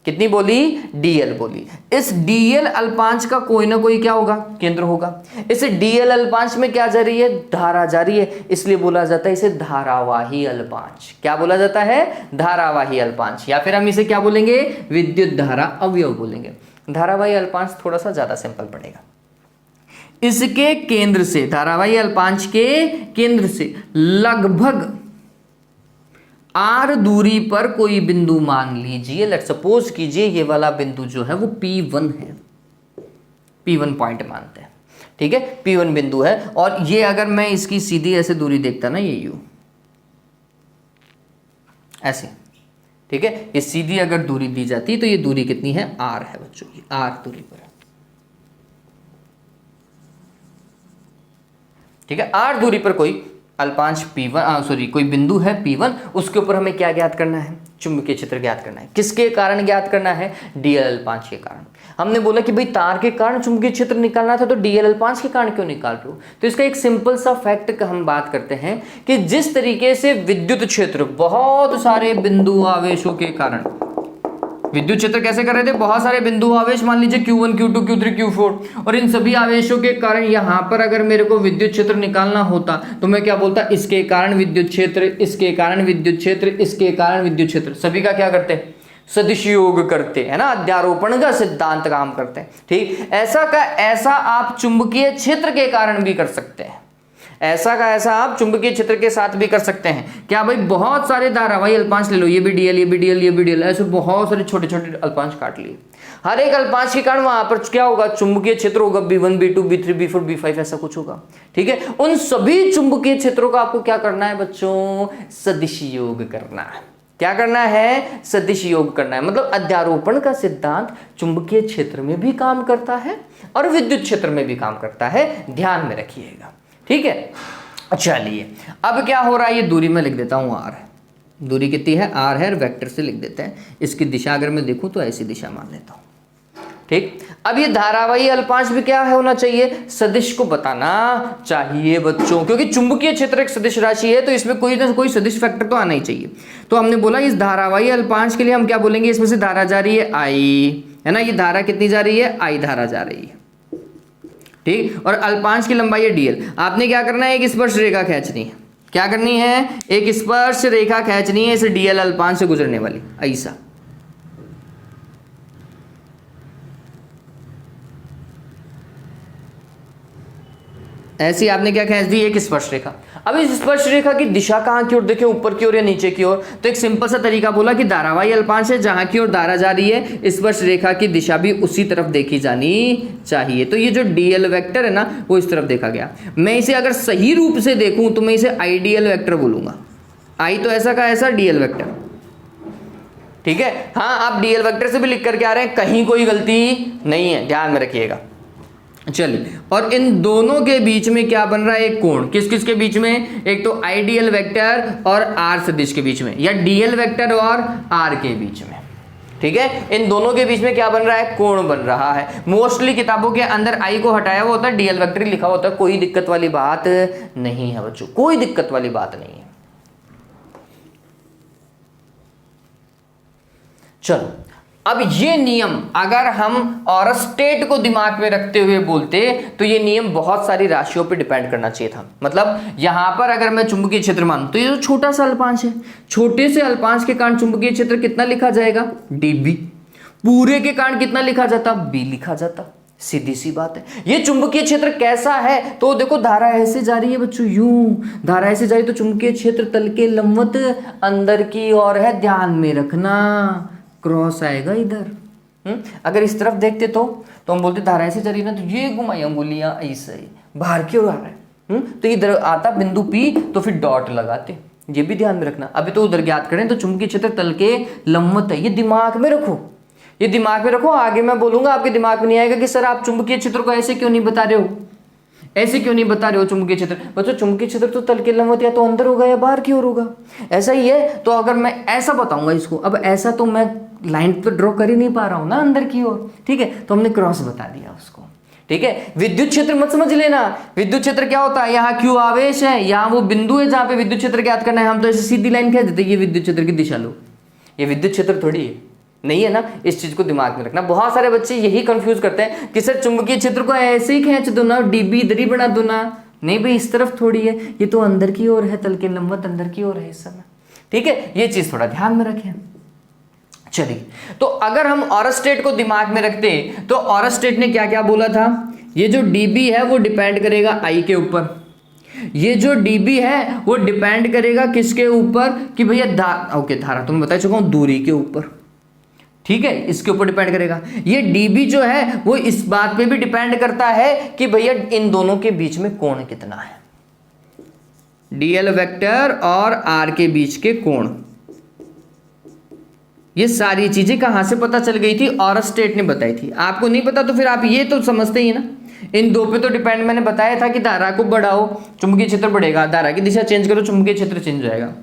कितनी बोली? dl बोली। इस dl अल्पांश का कोई ना कोई क्या होगा? केंद्र होगा। इस dl अल्पांश में क्या जा रही है? धारा जा रही है, इसलिए बोला जाता है इसे धारावाही अल्पांश। क्या बोला जाता है? धारावाही अल्पांश, या फिर हम इसे क्या बोलेंगे? विद्युत धारा अवयव बोलेंगे। धारावाही अल्पांश थोड़ा सा ज्यादा सिंपल पड़ेगा। इसके केंद्र से, धारावाही अल्पांश के केंद्र से लगभग r दूरी पर कोई बिंदु मान लीजिए। लेट सपोज कीजिए ये वाला बिंदु जो है वो P1 है, P1 पॉइंट मानते हैं। ठीक है, P1 बिंदु है, और ये अगर मैं इसकी सीधी ऐसे दूरी देखता ना, ये U ऐसे, ठीक है, ये सीधी अगर दूरी दी जाती तो ये दूरी कितनी है, R है बच्चों, ये R दूरी पर है, ठीक है। R दूरी पर कोई अल्पांश P1 कोई बिंदु है P1, उसके ऊपर हमें क्या ज्ञात करना है, चुंबकीय क्षेत्र ज्ञात करना है। किसके कारण ज्ञात करना है, dl अल्पांश के कारण। हमने बोला कि भाई तार के कारण चुंबकीय क्षेत्र निकालना था, तो dl अल्पांश के कारण क्यों निकाल रहे हो, तो इसका एक सिंपल सा फैक्ट का हम बात करते हैं कि जिस तरीके से विद्युत क्षेत्र बहुत सारे बिंदु आवेशों के कारण, विद्युत क्षेत्र कैसे कर रहे थे, बहुत सारे बिंदु आवेश, मान लीजिए Q1 Q2 Q3 Q4, और इन सभी आवेशों के कारण यहां पर अगर मेरे को विद्युत क्षेत्र निकालना होता तो मैं क्या बोलता, इसके कारण विद्युत क्षेत्र, इसके कारण विद्युत क्षेत्र, इसके कारण विद्युत क्षेत्र, सभी का क्या करते हैं, सदिश योग करते हैं ना, अध्यारोपण का सिद्धांत काम करते हैं। ठीक, ऐसा का ऐसा आप चुंबकीय क्षेत्र के कारण भी कर सकते हैं, ऐसा का ऐसा आप चुंबकीय क्षेत्र के साथ भी कर सकते हैं। क्या भाई, बहुत सारे धारावाही अल्पांश ले लो, ये भी dl, ये भी dl, ये भी dl, ऐसे बहुत सारे छोटे छोटे अल्पांश काट लिए, हर एक अल्पांश के कारण वहां पर क्या होगा, चुंबकीय क्षेत्र होगा, B1 B2 B3 B4 B5 ऐसा कुछ होगा। ठीक है, उन सभी चुंबकीय क्षेत्रों का आपको क्या करना है बच्चों, सदिश योग करना है। क्या करना है, सदिश योग करना है। मतलब अध्यारोपण का सिद्धांत चुंबकीय क्षेत्र में भी काम करता है और विद्युत क्षेत्र में भी काम करता है, ध्यान में रखिएगा। ठीक है, चलिए अब क्या हो रहा है, ये दूरी में लिख देता हूं R है, दूरी कितनी है, R है, वेक्टर से लिख देते हैं। इसकी दिशा अगर मैं देखूं तो ऐसी दिशा मान लेता हूं। ठीक, अब ये धारावाही अल्पांश भी क्या है होना चाहिए, सदिश को बताना चाहिए बच्चों, क्योंकि चुंबकीय क्षेत्र एक सदिश राशि है तो इसमें कोई ना कोई सदिश फैक्टर तो आना ही चाहिए। तो हमने बोला इस धारावाही अल्पांश के लिए हम क्या बोलेंगे, इसमें से धारा जा रही है I, है ना, ये धारा कितनी जा रही है, I धारा जा रही है। ठीक, और अल्पांश की लंबाई है dl। आपने क्या करना है, एक स्पर्श रेखा खींचनी है, क्या करनी है, एक स्पर्श रेखा खींचनी है, इसे dl अल्पांश से गुजरने वाली, ऐसा। ऐसी आपने क्या खींच दी, एक स्पर्श रेखा। अब इस स्पर्श रेखा की दिशा कहाँ की ओर देखें, ऊपर की ओर या नीचे की ओर, तो एक सिंपल सा तरीका बोला कि धारावाही अल्पांश है, जहां की ओर धारा जा रही है स्पर्श रेखा की दिशा भी उसी तरफ देखी जानी चाहिए। तो ये जो dl वेक्टर है ना, वो इस तरफ देखा गया। मैं इसे अगर सही रूप से देखूं तो मैं इसे आइडियल वेक्टर बोलूंगा, I तो ऐसा का ऐसा dl वेक्टर। ठीक है, हाँ, आप dl वेक्टर से भी लिख करके आ रहे हैं, कहीं कोई गलती नहीं है, ध्यान में रखिएगा। चलिए, और इन दोनों के बीच में क्या बन रहा है, एक कोण, किस किस के बीच में, एक तो आइडियल वेक्टर और r सदिश के बीच में, या dl वेक्टर और r के बीच में। ठीक है, इन दोनों के बीच में क्या बन रहा है, कोण बन रहा है। मोस्टली किताबों के अंदर I को हटाया हुआ होता है, dl वेक्टर लिखा होता है, कोई दिक्कत वाली बात नहीं है बच्चों, कोई दिक्कत वाली बात नहीं है। चलो, अब ये नियम अगर हम ऑरस्टेट को दिमाग में रखते हुए बोलते तो ये नियम बहुत सारी राशियों पे डिपेंड करना चाहिए था। मतलब यहां पर अगर मैं चुंबकीय क्षेत्र मानूं तो ये जो छोटा सा अल्पांश है, छोटे से अल्पांश के कारण चुंबकीय क्षेत्र कितना लिखा जाएगा, dB। पूरे के कारण कितना लिखा जाता, B लिखा जाता। सीधी सी बात है। ये चुंबकीय क्षेत्र कैसा है, तो देखो धारा ऐसे जा रही है बच्चों, यूं धारा ऐसे जा रही है, तो चुंबकीय क्षेत्र तल के लंबवत अंदर की ओर है, ध्यान में रखना, क्रॉस आएगा इधर। अगर इस तरफ देखते तो हम बोलते धारा ऐसे जा रही ना, तो ये घुमाई अंगुलियां ऐसे बाहर की ओर आ रहा है, तो इधर आता बिंदु P, तो फिर डॉट लगाते, ये भी ध्यान में रखना। अभी तो उधर ज्ञात करें, तो चुंबकीय क्षेत्र तल के लंबवत है, ये दिमाग में रखो, ये दिमाग में रखो। आगे मैं बोलूंगा आपके दिमाग में नहीं आएगा कि सर आप चुंबकीय क्षेत्र को ऐसे क्यों नहीं बता रहे हो, ऐसे क्यों नहीं बता रहे हो चुंबकीय क्षेत्र। बच्चों चुंबकीय क्षेत्र तो तल के लंबवत या तो अंदर होगा या बाहर की ओर होगा, ऐसा ही है। तो अगर मैं ऐसा बताऊंगा इसको, अब ऐसा तो मैं लाइन तो ड्रॉ कर ही नहीं पा रहा हूं ना अंदर की ओर, ठीक है, तो हमने क्रॉस बता दिया उसको। ठीक है, विद्युत क्षेत्र मत समझ लेना, विद्युत क्षेत्र क्या होता है, यहाँ Q आवेश है, यहाँ वो बिंदु है जहां पे विद्युत क्षेत्र ज्ञात करना है, हम तो ऐसे सीधी लाइन कह देते, ये विद्युत क्षेत्र की दिशा लो, ये विद्युत क्षेत्र थोड़ी है, नहीं है ना। इस चीज को दिमाग में रखना। बहुत सारे बच्चे यही कंफ्यूज करते हैं कि सर चुंबकीय क्षेत्र को ऐसे ही खींच दो ना, dB इधर ही बना दो ना, नहीं भाई इस तरफ थोड़ी है, ये तो अंदर की ओर है, तल के लंबवत अंदर की ओर है इस समय। ठीक है, ये चीज थोड़ा ध्यान में रखें। चलिए, तो अगर हम ऑरस्टेट को दिमाग में रखते तो ऑरस्टेट ने क्या क्या बोला था, ये जो dB है वो डिपेंड करेगा I के ऊपर, ये जो dB है वो डिपेंड करेगा किसके ऊपर, कि भैया धारा तो मैं बता चुका हूं, दूरी के ऊपर। ठीक है, इसके ऊपर डिपेंड करेगा। ये dB जो है वो इस बात पे भी डिपेंड करता है कि भैया इन दोनों के बीच में कोण कितना है, dl वेक्टर और r के बीच के कोण। ये सारी चीजें कहां से पता चल गई थी? ऑरस्टेट ने बताई थी। आपको नहीं पता तो फिर आप ये तो समझते ही ना, इन दो पे तो डिपेंड। मैंने बताया था कि धारा को बढ़ाओ चुंबकीय क्षेत्र बढ़ेगा, धारा की दिशा चेंज करो चुंबकीय क्षेत्र चेंज हो जाएगा,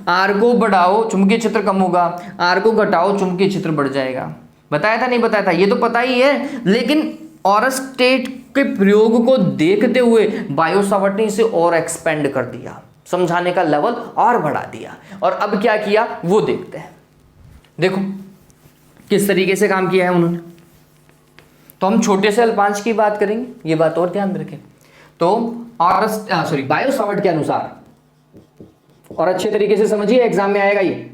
आर को बढ़ाओ चुंबकीय क्षेत्र कम होगा, आर को घटाओ चुंबकीय क्षेत्र बढ़ जाएगा। बताया था नहीं बताया था? ये तो पता ही है, लेकिन ऑरस्टेट के प्रयोग को देखते हुए बायो सावर्ट ने इसे और एक्सपेंड कर दिया, समझाने का लेवल और बढ़ा दिया। और अब क्या किया वो देखते हैं। देखो किस तरीके से काम किया है उन्होंने। तो हम छोटे से अल्पांश की बात करेंगे, ये बात और ध्यान में रखें। तो बायो सावर्ट के अनुसार, और अच्छे तरीके से समझिए एग्जाम में आएगा ये,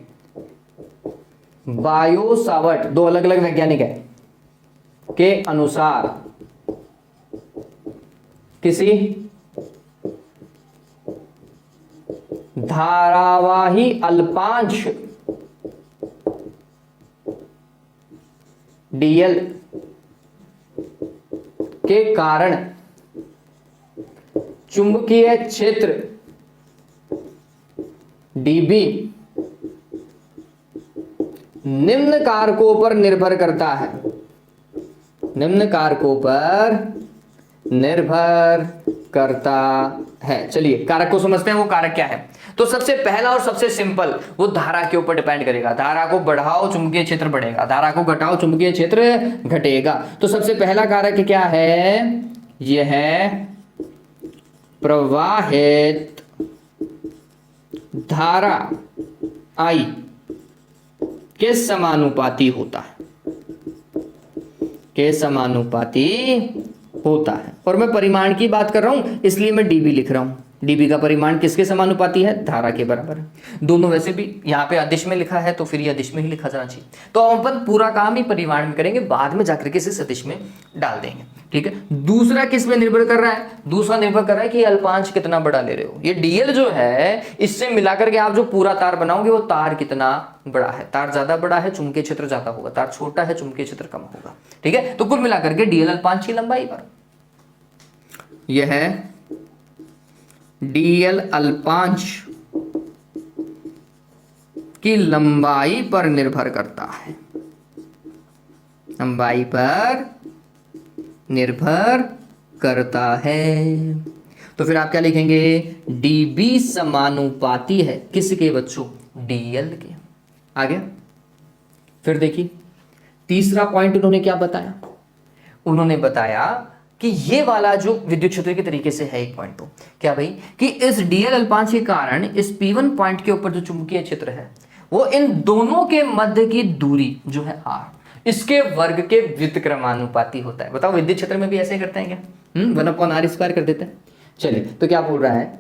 बायो सावर्ट दो अलग अलग वैज्ञानिक है के अनुसार किसी धारावाही अल्पांश dl के कारण चुंबकीय क्षेत्र dB निम्न कारकों पर निर्भर करता है, निम्न कारकों पर निर्भर करता है। चलिए कारक को समझते हैं, वो कारक क्या है। तो सबसे पहला और सबसे सिंपल, वो धारा के ऊपर डिपेंड करेगा। धारा को बढ़ाओ चुंबकीय क्षेत्र बढ़ेगा, धारा को घटाओ चुंबकीय क्षेत्र घटेगा। तो सबसे पहला कारक क्या है? यह है प्रवाहित धारा I के समानुपाती होता है, के समानुपाती होता है। और मैं परिमाण की बात कर रहा हूं इसलिए मैं dB लिख रहा हूं। dB का परिमाण किसके समानुपाती है? धारा के बराबर है। दोनों वैसे भी यहाँ पे अदिश में लिखा है तो फिर ये अदिश में ही लिखा जाना चाहिए। तो हम अपन पूरा काम ही परिमाण में करेंगे, बाद में जाकर के इसे सदिश में डाल देंगे। ठीक है। दूसरा किस पे निर्भर कर रहा है? दूसरा निर्भर कर रहा है कि अल्पांश कितना बड़ा ले रहे हो। ये dl जो है इससे मिलाकर के आप जो पूरा तार बनाओगे वो तार कितना बड़ा है। तार ज्यादा बड़ा है चुंबकीय क्षेत्र ज्यादा होगा, तार छोटा है चुंबकीय क्षेत्र कम होगा। ठीक है। तो कुल मिलाकर के dl अल्पांश की लंबाई पर, यह है dl अल्पांश की लंबाई पर निर्भर करता है, लंबाई पर निर्भर करता है। तो फिर आप क्या लिखेंगे? dB समानुपाती है किसके बच्चों? dl के। आ गया। फिर देखिए तीसरा पॉइंट उन्होंने क्या बताया? उन्होंने बताया कि ये वाला जो विद्युत क्षेत्र के तरीके से है एक पॉइंट, तो क्या भाई कि इस dl अल्पांश के कारण इस P1 पॉइंट के ऊपर जो चुंबकीय क्षेत्र है वो इन दोनों के मध्य की दूरी जो है r, इसके वर्ग के व्युत्क्रमानुपाती होता है। बताओ विद्युत क्षेत्र में भी ऐसे करते हैं क्या? 1/r² कर देते हैं। चलिए तो क्या बोल रहा है?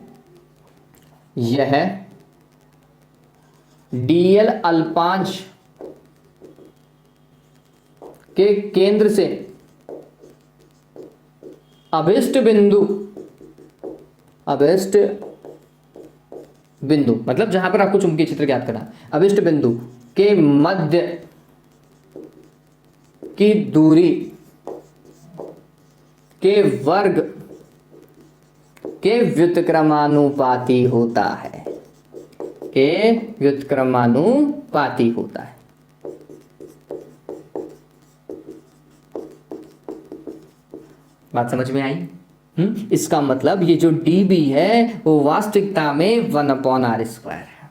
यह dl अल्पांश के केंद्र से अभिष्ट बिंदु मतलब जहां पर आपको चुंबकीय क्षेत्र ज्ञात करना, अभिष्ट बिंदु के मध्य की दूरी के वर्ग के व्युत्क्रमानुपाती होता है, के व्युत्क्रमानुपाती होता है। बात समझ में आई? इसका मतलब ये जो dB है वो वास्तविकता में 1/r² है।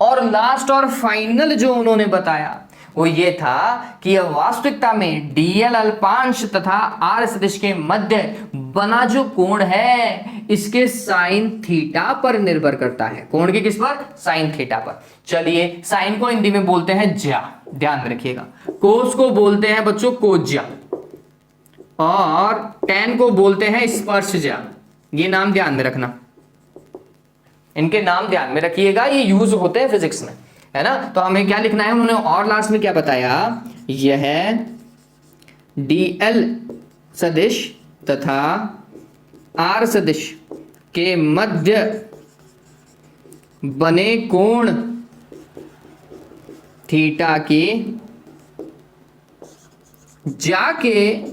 और लास्ट और फाइनल जो उन्होंने बताया वो ये था कि यह वास्तविकता में dl अल्पांश तथा r सदिश के मध्य बना जो कोण है इसके साइन थीटा पर निर्भर करता है। कोण के किस पर? साइन थीटा पर। चलिए साइन को हिंदी में बोलते हैं ज्या, ध्यान में रखिएगा। कोस को बोलते हैं बच्चों कोज्या, और tan को बोलते हैं स्पर्शज्या। ये नाम ध्यान में रखना, इनके नाम ध्यान में रखिएगा, ये यूज होते हैं फिजिक्स में, है ना। तो हमें क्या लिखना है? उन्होंने और लास्ट में क्या बताया? यह dl सदिश तथा r सदिश के मध्य बने कोण थीटा की जाके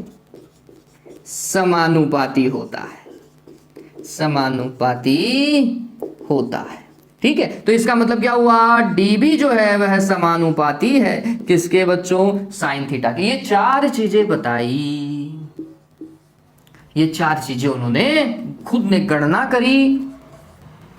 समानुपाती होता है, समानुपाती होता है। ठीक है, तो इसका मतलब क्या हुआ, dB जो है वह समानुपाती है किसके बच्चों, साइन थीटा के। ये चार चीजें बताई, ये चार चीजें उन्होंने खुद ने गणना करी,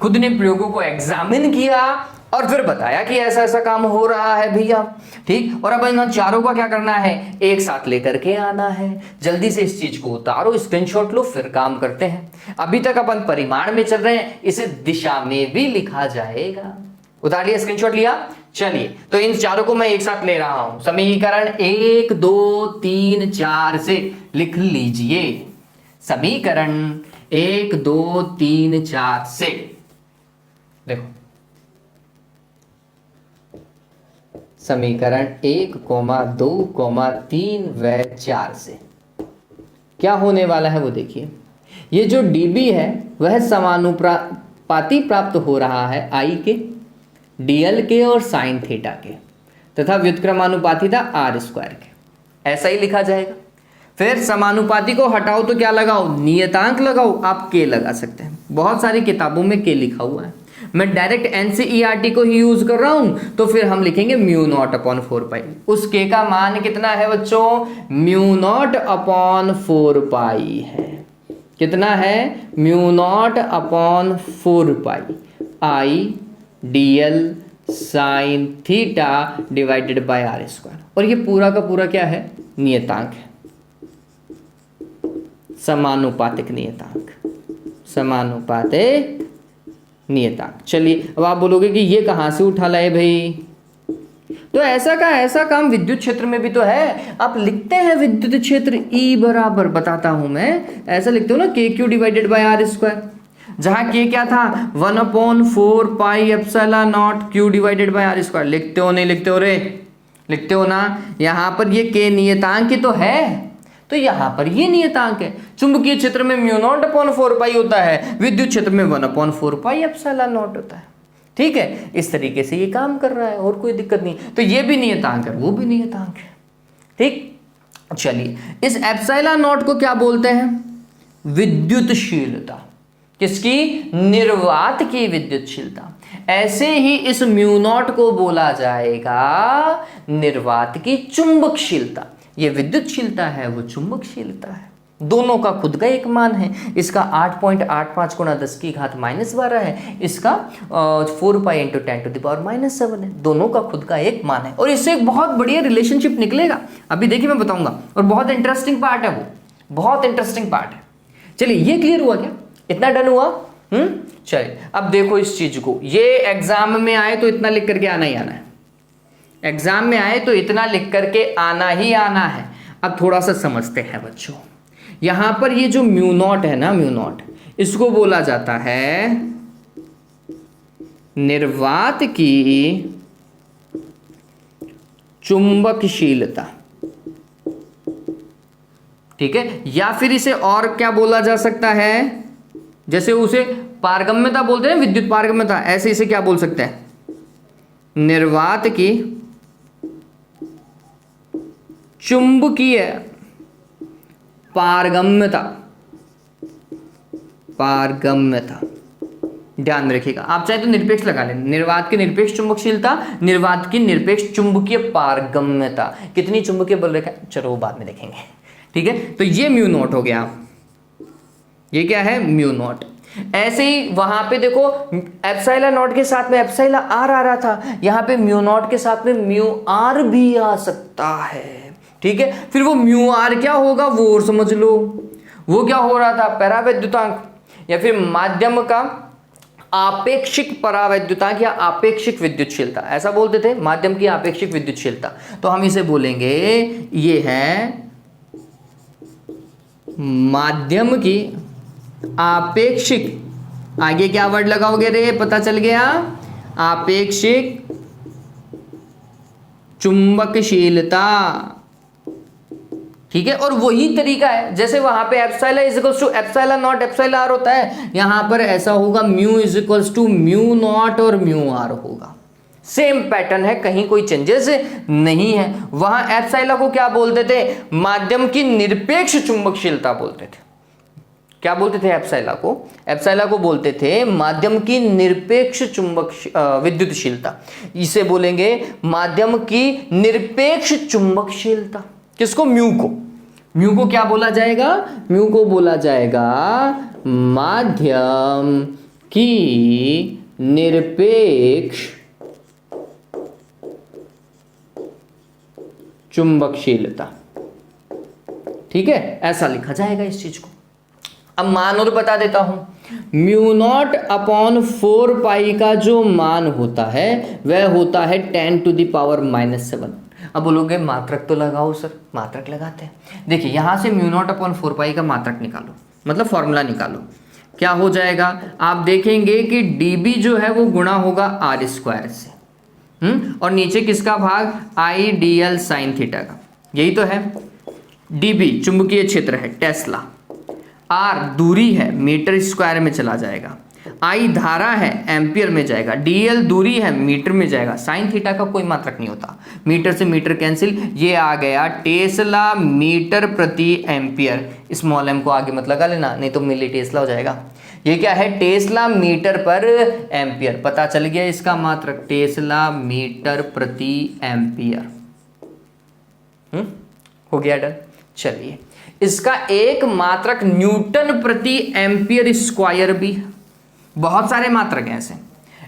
खुद ने प्रयोगों को एग्जामिन किया और फिर बताया कि ऐसा ऐसा काम हो रहा है भैया। ठीक, और अब इन चारों का क्या करना है, एक साथ लेकर के आना है। जल्दी से इस चीज को उतारो, स्क्रीनशॉट लो, फिर काम करते हैं। अभी तक अपन परिमाण में चल रहे हैं, इसे दिशा में भी लिखा जाएगा। उतार लिया, स्क्रीनशॉट लिया। चलिए, तो इन चारों को मैं एक साथ ले रहा हूं। समीकरण 1 2 3 4 से लिख लीजिए। समीकरण 1 2 3 4 से देखो, समीकरण 1, 2, 3 व 4 से क्या होने वाला है वो देखिए। ये जो dB है वह समानुपाती प्राप्त हो रहा है I के, dl के और साइन थीटा के, तथा व्युत्क्रमानुपाती था r² के। ऐसा ही लिखा जाएगा। फिर समानुपाती को हटाओ तो क्या लगाओ, नियतांक लगाओ। आप k लगा सकते हैं, बहुत सारी किताबों में k लिखा हुआ है। मैं डायरेक्ट NCERT को ही यूज कर रहा हूं, तो फिर हम लिखेंगे μ0/4π। उस k का मान कितना है बच्चों, μ0/4π है। कितना है, μ0/4π I dl sign theta divided by r²। और ये पूरा का पूरा क्या है, नियतांक है, समानुपातिक नियतांक, समानुपातिक नियतांक। चलिए, अब आप बोलोगे कि ये कहां से उठा लाए भाई, तो ऐसा काम विद्युत क्षेत्र में भी तो है। आप लिखते हैं विद्युत क्षेत्र E बराबर, बताता हूं मैं, ऐसा लिखते हो ना, KQ डिवाइडेड बाय r², जहां K क्या था, 1/4πε0 Q डिवाइडेड बाय r²। लिखते हो नहीं लिखते हो रे, लिखते हो ना। यहां पर ये K नियतांक ही तो है, तो यहां पर ये नियतांक है। चुंबकीय क्षेत्र में μ0/4π होता है, विद्युत क्षेत्र में 1/4πε0 होता है। ठीक है, इस तरीके से ये काम कर रहा है, और कोई दिक्कत नहीं। तो ये भी नियतांक है, वो भी नियतांक है। ठीक, चलिए, इस ε0 को क्या बोलते हैं, विद्युतशीलता। किसकी, निर्वात की विद्युतशीलता। ऐसे ही इस μ0 को बोला जाएगा निर्वात की चुंबकशीलता। ये विद्युतशीलता है, वो चुंबकशीलता है। दोनों का खुद का एक मान है। इसका 8.85 गुणा 10⁻12 है, इसका 4π × 10⁻7 है। दोनों का खुद का एक मान है, और इससे एक बहुत बढ़िया रिलेशनशिप निकलेगा। अभी देखिए मैं बताऊंगा, और बहुत इंटरेस्टिंग पार्ट है वो, बहुत इंटरेस्टिंग पार्ट है। चलिए, ये क्लियर हुआ क्या, इतना डन हुआ। चलिए, अब देखो इस चीज को, ये एग्जाम में आए तो इतना लिख करके आना ही आना है। एग्जाम में आए तो इतना लिख करके आना ही आना है। अब थोड़ा सा समझते हैं बच्चों। यहां पर ये जो μ0 है ना, μ0, इसको बोला जाता है निर्वात की चुंबकशीलता। ठीक है, या फिर इसे और क्या बोला जा सकता है, जैसे उसे पारगम्यता बोलते हैं, विद्युत पारगम्यता, ऐसे इसे क्या बोल सकते हैं, निर्वात की चुंबकीय पारगम्यता। पारगम्यता ध्यान में रखिएगा, आप चाहे तो निरपेक्ष लगा लें। निर्वात की निरपेक्ष चुंबकशीलता, निर्वात की निरपेक्ष चुंबकीय पारगम्यता। कितनी चुंबकीय बल रेखा, चलो वो बाद में देखेंगे। ठीक है, तो ये μ0 हो गया, ये क्या है, μ0। ऐसे ही वहां पे देखो ε0 के साथ में εr आ रहा था, यहां पे μ0 के साथ में μr भी आ सकता है। ठीक है, फिर वो μr क्या होगा वो और समझ लो। वो क्या हो रहा था, परावैद्युतांक, या फिर माध्यम का आपेक्षिक परावैद्युतांक या आपेक्षिक विद्युतशीलता, ऐसा बोलते थे, माध्यम की आपेक्षिक विद्युतशीलता। तो हम इसे बोलेंगे ये है माध्यम की आपेक्षिक, आगे क्या वर्ड लगाओगे रे, पता चल गया, आपेक्षिक चुंबकशीलता। ठीक है, और वही तरीका है जैसे वहां पे epsilon equals to epsilon not epsilon r होता है, यहां पर ऐसा होगा mu is equals to mu not और म्यू आर होगा। सेम पैटर्न है, कहीं कोई चेंजेस नहीं है। वहां एप्सिलॉन को क्या बोलते थे? माध्यम की निरपेक्ष चुंबकशीलता बोलते थे। क्या बोलते थे एप्सिलॉन को? एप्सिलॉन को बोलते थे माध्यम की निरपेक्ष विद्युतशीलता। इसे बोलेंगे माध्यम की निरपेक्ष चुंबकशीलता। किसको? म्यू को। म्यू को क्या बोला जाएगा? म्यू को बोला जाएगा माध्यम की निरपेक्ष चुंबकशीलता। ठीक है, ऐसा लिखा जाएगा इस चीज को। अब मान और बता देता हूं। म्यू नॉट अपॉन 4 पाई का जो मान होता है वह होता है 10⁻⁻7। अब बोलोगे मात्रक तो लगाओ सर। मात्रक लगाते हैं। देखिए यहां से म्यू नॉट अपॉन 4 पाई का मात्रक निकालो, मतलब फॉर्मूला निकालो। क्या हो जाएगा? आप देखेंगे कि dB जो है वो गुणा होगा r स्क्वायर से, और नीचे किसका भाग? आई डी एल साइन थीटा का। यही तो है। dB चुंबकीय क्षेत्र है, टेस्ला। r दूरी है, मीटर स्क्वायर में चला जाएगा। I धारा है, एम्पियर में जाएगा। dl दूरी है, मीटर में जाएगा। साइन थीटा का कोई मात्रक नहीं होता, मीटर से मीटर कैंसिल। ये आ गया टेस्ला मीटर प्रति एम्पियर। स्मॉल m को आगे मत लगा लेना, नहीं तो मिली टेस्ला हो जाएगा। ये क्या है? टेस्ला मीटर पर एम्पियर। पता चल गया इसका मात्रक, टेस्ला मीटर प्रति एम्पियर। हो गया डन। चलिए, इसका एक मात्रक न्यूटन प्रति एम्पियर स्क्वायर भी है। बहुत सारे मात्रक हैं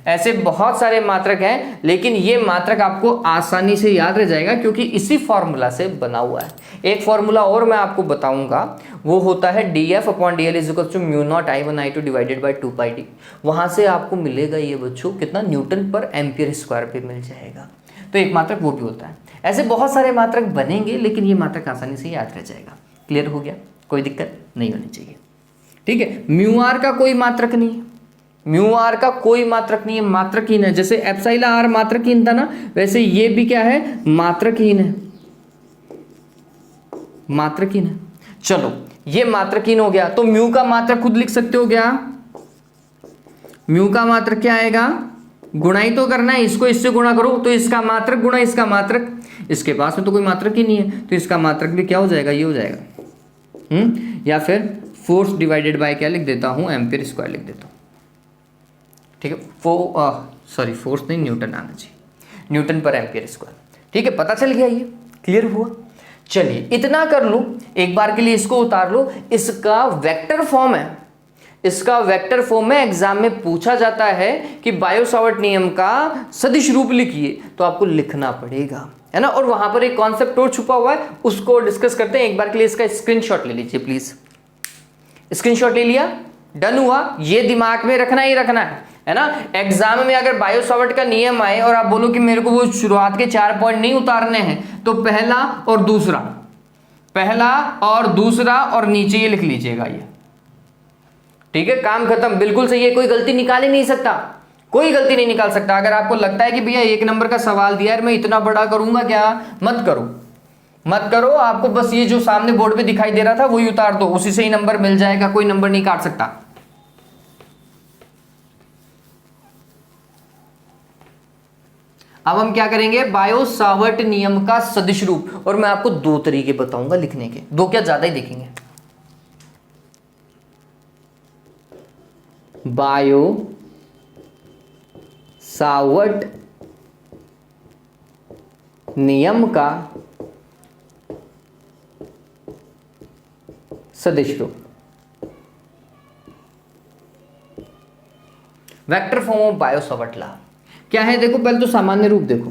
ऐसे बहुत सारे मात्रक हैं, लेकिन ये मात्रक आपको आसानी से याद रह जाएगा क्योंकि इसी फॉर्मूला से बना हुआ है। एक फॉर्मूला और मैं आपको बताऊंगा, वो होता है dF upon dL is equal to mu not I1 I2 divided by 2πd। वहां से आपको मिलेगा ये बच्चों कितना? न्यूटन पर एम्पियर स्क्वायर पे मिल जाएगा। तो एक मात्रक वो भी होता है। ऐसे बहुत सारे मात्रक बनेंगे, लेकिन ये मात्रक आसानी से याद रह जाएगा। क्लियर हो गया? कोई दिक्कत नहीं होनी चाहिए। ठीक है, म्यू आर का कोई मात्रक नहीं है। म्यू आर का कोई मात्रक नहीं है, मात्रकहीन है। जैसे एप्सिलॉन आर मात्रकहीन था ना, वैसे ये भी क्या है? मात्रकहीन है, मात्रकहीन है। चलो, ये मात्रकहीन हो गया, तो म्यू का मात्रक खुद लिख सकते हो क्या? म्यू का मात्रक क्या आएगा? गुणा ही तो करना है, इसको इससे गुणा करो तो इसका मात्रक गुणा इसका मात्रक। इसके पास में तो कोई मात्रक ही नहीं है, तो इसका मात्रक भी क्या हो जाएगा? ये हो जाएगा। या फिर फोर्स डिवाइडेड बाय क्या लिख देता हूं? एम्पियर स्क्वायर लिख देता हूं। ठीक है, फोर्स नहीं, न्यूटन आना चाहिए, न्यूटन पर एम्पियर स्क्वायर। ठीक है, पता चल गया, ये क्लियर हुआ। चलिए, इतना कर लो, एक बार के लिए इसको उतार लो। इसका वेक्टर फॉर्म है, इसका वेक्टर फॉर्म में एग्जाम में पूछा जाता है कि बायो-सावर्ट नियम का सदिश रूप लिखिए, तो आपको लिखना पड़ेगा, है ना। और वहां पर एक कॉन्सेप्ट और छुपा हुआ है, उसको डिस्कस करते हैं। एक बार के लिए इसका स्क्रीनशॉट ले लीजिए प्लीज। स्क्रीनशॉट ले लिया? डन हुआ। ये दिमाग में रखना ही रखना है ना। एग्जाम में अगर बायो-सावर्ट का नियम आए और आप बोलो कि मेरे को वो शुरुआत के 4 पॉइंट नहीं उतारने हैं, तो पहला और दूसरा और नीचे ये लिख लीजिएगा ये। ठीक है, काम खत्म, बिल्कुल सही है। कोई गलती निकाल ही नहीं सकता, कोई गलती नहीं निकाल सकता। अगर आपको लगता है कि भैया 1 नंबर का सवाल दिया है, मैं इतना बड़ा करूंगा क्या, मत करो। आपको बस ये जो सामने बोर्ड पे दिखाई दे रहा था वही उतार दो, उसी से ही नंबर मिल जाएगा, कोई नंबर नहीं काट सकता। अब हम क्या करेंगे? बायो-सावर्ट नियम का सदिश रूप। और मैं आपको 2 तरीके बताऊंगा लिखने के, 2 क्या ज्यादा ही देखेंगे। बायो-सावर्ट नियम का सदिश रूप, vector form of Biot Savart law क्या है? देखो, पहले तो सामान्य रूप देखो।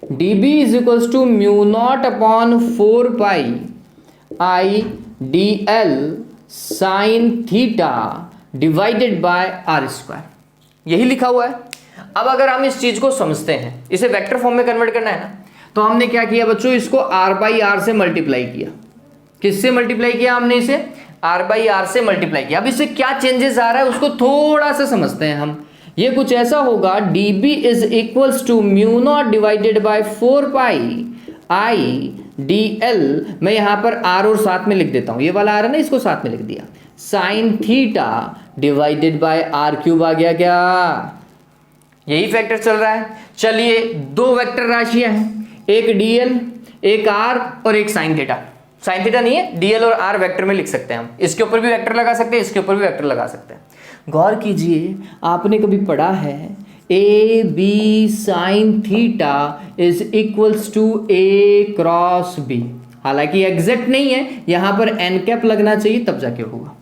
dB is equals to mu not upon 4 pi I d l sine theta divided by r square. यही लिखा हुआ है। अब अगर हम इस चीज को समझते हैं, इसे वेक्टर फॉर्म में कन्वर्ट करना है ना, तो हमने क्या किया बच्चों? इसको r बाई आर से मल्टीप्लाई किया। किससे मल्टीप्लाई किया हमने? इसे r बाई आर से मल्टीप्लाई किया। अब इससे क्या चेंजेस आ रहा है उसको थोड़ा सा समझते हैं हम। ये कुछ ऐसा होगा, dB is equals to mu not divided by 4 pi I d l. मैं यहां पर r और साथ में लिख देता हूं, ये वाला r है ना, इसको साथ में लिख दिया, sine theta divided by r cube आ गया क्या? यही फैक्टर चल रहा है। चलिए दो वेक्टर राशियां हैं, एक dl, एक r और एक sin थीटा। sin थीटा नहीं है, dl और r वेक्टर में लिख सकते हैं हम। इसके ऊपर भी वेक्टर लगा सकते हैं, इसके ऊपर भी वेक्टर लगा सकते हैं। गौर कीजिए, आपने कभी पढ़ा है A B sine theta is equals to A cross B. हालांकि एग्जैक्ट नहीं है, यहां पर एन कैप लगना चाहिए तब जाके होगा।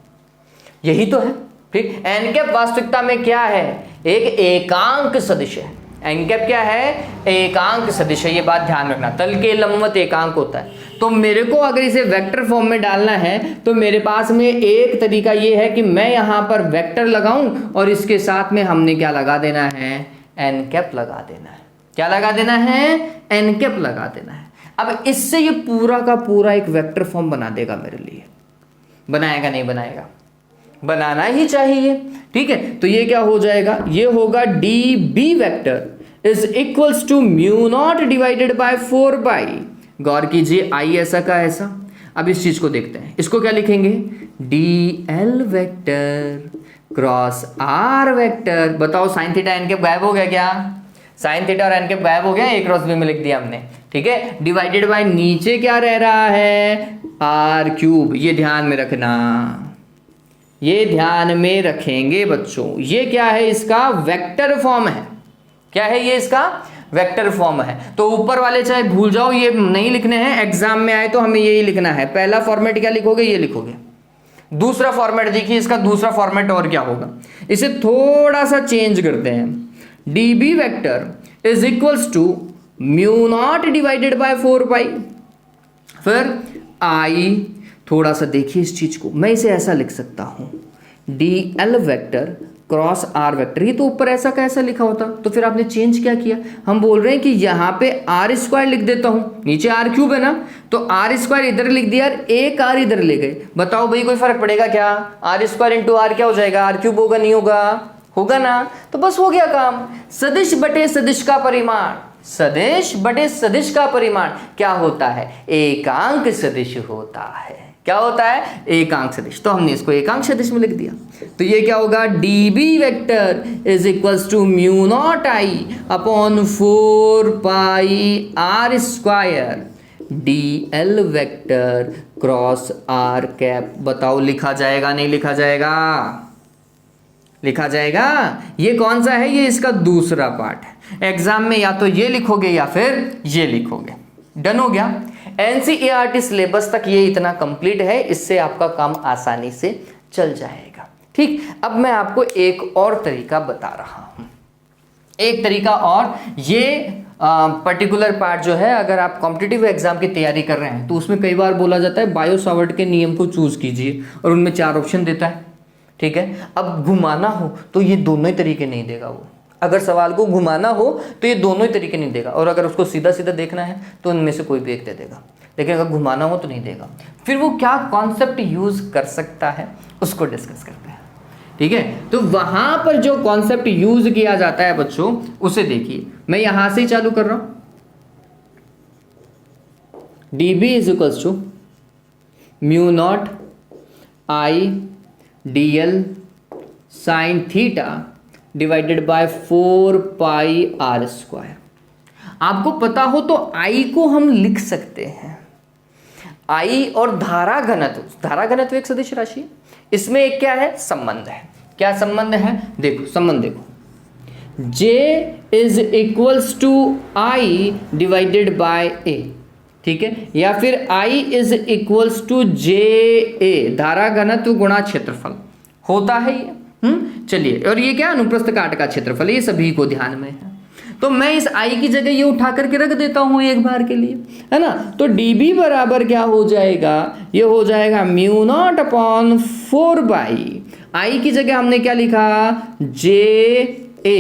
यही तो है। ठीक, एन कैप वास्तविकता में क्या है? एक एकांक सदिश है। एन कैप क्या है? एकांक सदिश है। ये बात ध्यान रखना, तल के लंबवत एकांक होता है। तो मेरे को अगर इसे वेक्टर फॉर्म में डालना है तो मेरे पास में एक तरीका ये है कि मैं यहां पर वेक्टर लगाऊं और इसके साथ में हमने क्या लगा देना है? एन कैप लगा देना है। क्या लगा देना है? एन कैप लगा देना है। अब इससे ये पूरा का पूरा एक वेक्टर फॉर्म बना देगा मेरे लिए। बनाएगा नहीं बनाएगा? बनाना ही चाहिए। ठीक है, तो ये क्या हो जाएगा? ये होगा d B vector is equals to mu not divided by 4 pi. गौर कीजिए, आई ऐसा का ऐसा। अब इस चीज को देखते हैं, इसको क्या लिखेंगे? D l vector cross r vector. बताओ साइन थीटा एन कैप गायब हो गया क्या? साइन थीटा और एन कैप गायब हो गया, ए क्रॉस बी में लिख दिया हमने। ठीक है, डिवाइडेड बाय नीचे क्या रह रहा है? R cube. ये ध्यान में रखना, ये ध्यान में रखेंगे बच्चों। ये क्या है? इसका वेक्टर फॉर्म है। क्या है ये? इसका वेक्टर फॉर्म है। तो ऊपर वाले चाहे भूल जाओ, ये नहीं लिखने हैं। एग्जाम में आए तो हमें यही लिखना है। पहला फॉर्मेट क्या लिखोगे? ये लिखोगे। दूसरा फॉर्मेट देखिए, इसका दूसरा फॉर्मेट और क्या होगा? इसे थोड़ा सा चेंज करते हैं। D B vector is equals to mu not divided by 4 pi. फिर आई, थोड़ा सा देखिए इस चीज को, मैं इसे ऐसा लिख सकता हूं, d l vector cross r vector. ये तो ऊपर ऐसा का ऐसा लिखा होता, तो फिर आपने चेंज क्या किया? हम बोल रहे हैं कि यहां पे आर स्क्वायर लिख देता हूं, नीचे आर क्यूब है ना, तो आर स्क्वायर इधर लिख दिया, एक आर इधर ले गए। बताओ भाई कोई फर्क पड़ेगा क्या? आर स्क्वायर इंटू आर क्या हो जाएगा? आर क्यूब होगा, नहीं होगा? होगा ना। तो बस हो गया काम। सदिश बटे सदिश का परिमाण, सदिश बटे सदिश का परिमाण क्या होता है? एकांक सदिश होता है। क्या होता है? एकांक सदिश। तो हमने इसको एकांक सदिश में लिख दिया। तो ये क्या होगा? D B vector is equals to mu not I upon 4 pi are square d l vector cross r cap. बताओ लिखा जाएगा नहीं लिखा जाएगा? लिखा जाएगा। ये कौन सा है? ये इसका दूसरा पार्ट है। एग्जाम में या तो ये लिखोगे या फिर ये लिखोगे। डन हो गया। एनसीईआरटी सिलेबस तक ये इतना कंप्लीट है, इससे आपका काम आसानी से चल जाएगा। ठीक, अब मैं आपको एक और तरीका बता रहा हूं। एक तरीका और, ये पर्टिकुलर पार्ट जो है, अगर आप कॉम्पिटिटिव एग्जाम की तैयारी कर रहे हैं तो उसमें कई बार बोला जाता है बायो सावर्ट के नियम को चूज कीजिए, और उनमें 4 ऑप्शन देता है। ठीक है, अब घुमाना हो तो ये दोनों ही तरीके नहीं देगा वो। अगर सवाल को घुमाना हो तो ये दोनों ही तरीके नहीं देगा, और अगर उसको सीधा सीधा देखना है तो उनमें से कोई भी एक दे देगा, लेकिन अगर घुमाना हो तो नहीं देगा। फिर वो क्या कॉन्सेप्ट यूज कर सकता है उसको डिस्कस करते हैं। ठीक है, तो वहां पर जो कॉन्सेप्ट यूज किया जाता है बच्चों, उसे देखिए। मैं यहां से ही चालू कर रहा हूं। D B is equals to mu not I d l sine theta divided by 4 pi are square. आपको पता हो तो आई को हम लिख सकते हैं। आई और धारा घनत्व एक सदिश राशि है। इसमें एक क्या है? संबंध है। क्या संबंध है? देखो संबंध देखो, J is equals to I divided by A. ठीक है, या फिर I is equals to J A, धारा घनत्व गुणा क्षेत्रफल होता है ये। चलिए, और ये क्या? अनुप्रस्थ काट का क्षेत्रफल। ये सभी को ध्यान में है, तो मैं इस I की जगह ये उठा करके रख देता हूं एक बार के लिए, है ना। तो dB बराबर क्या हो जाएगा? ये हो जाएगा mu naught upon 4 by I की जगह हमने क्या लिखा? JA,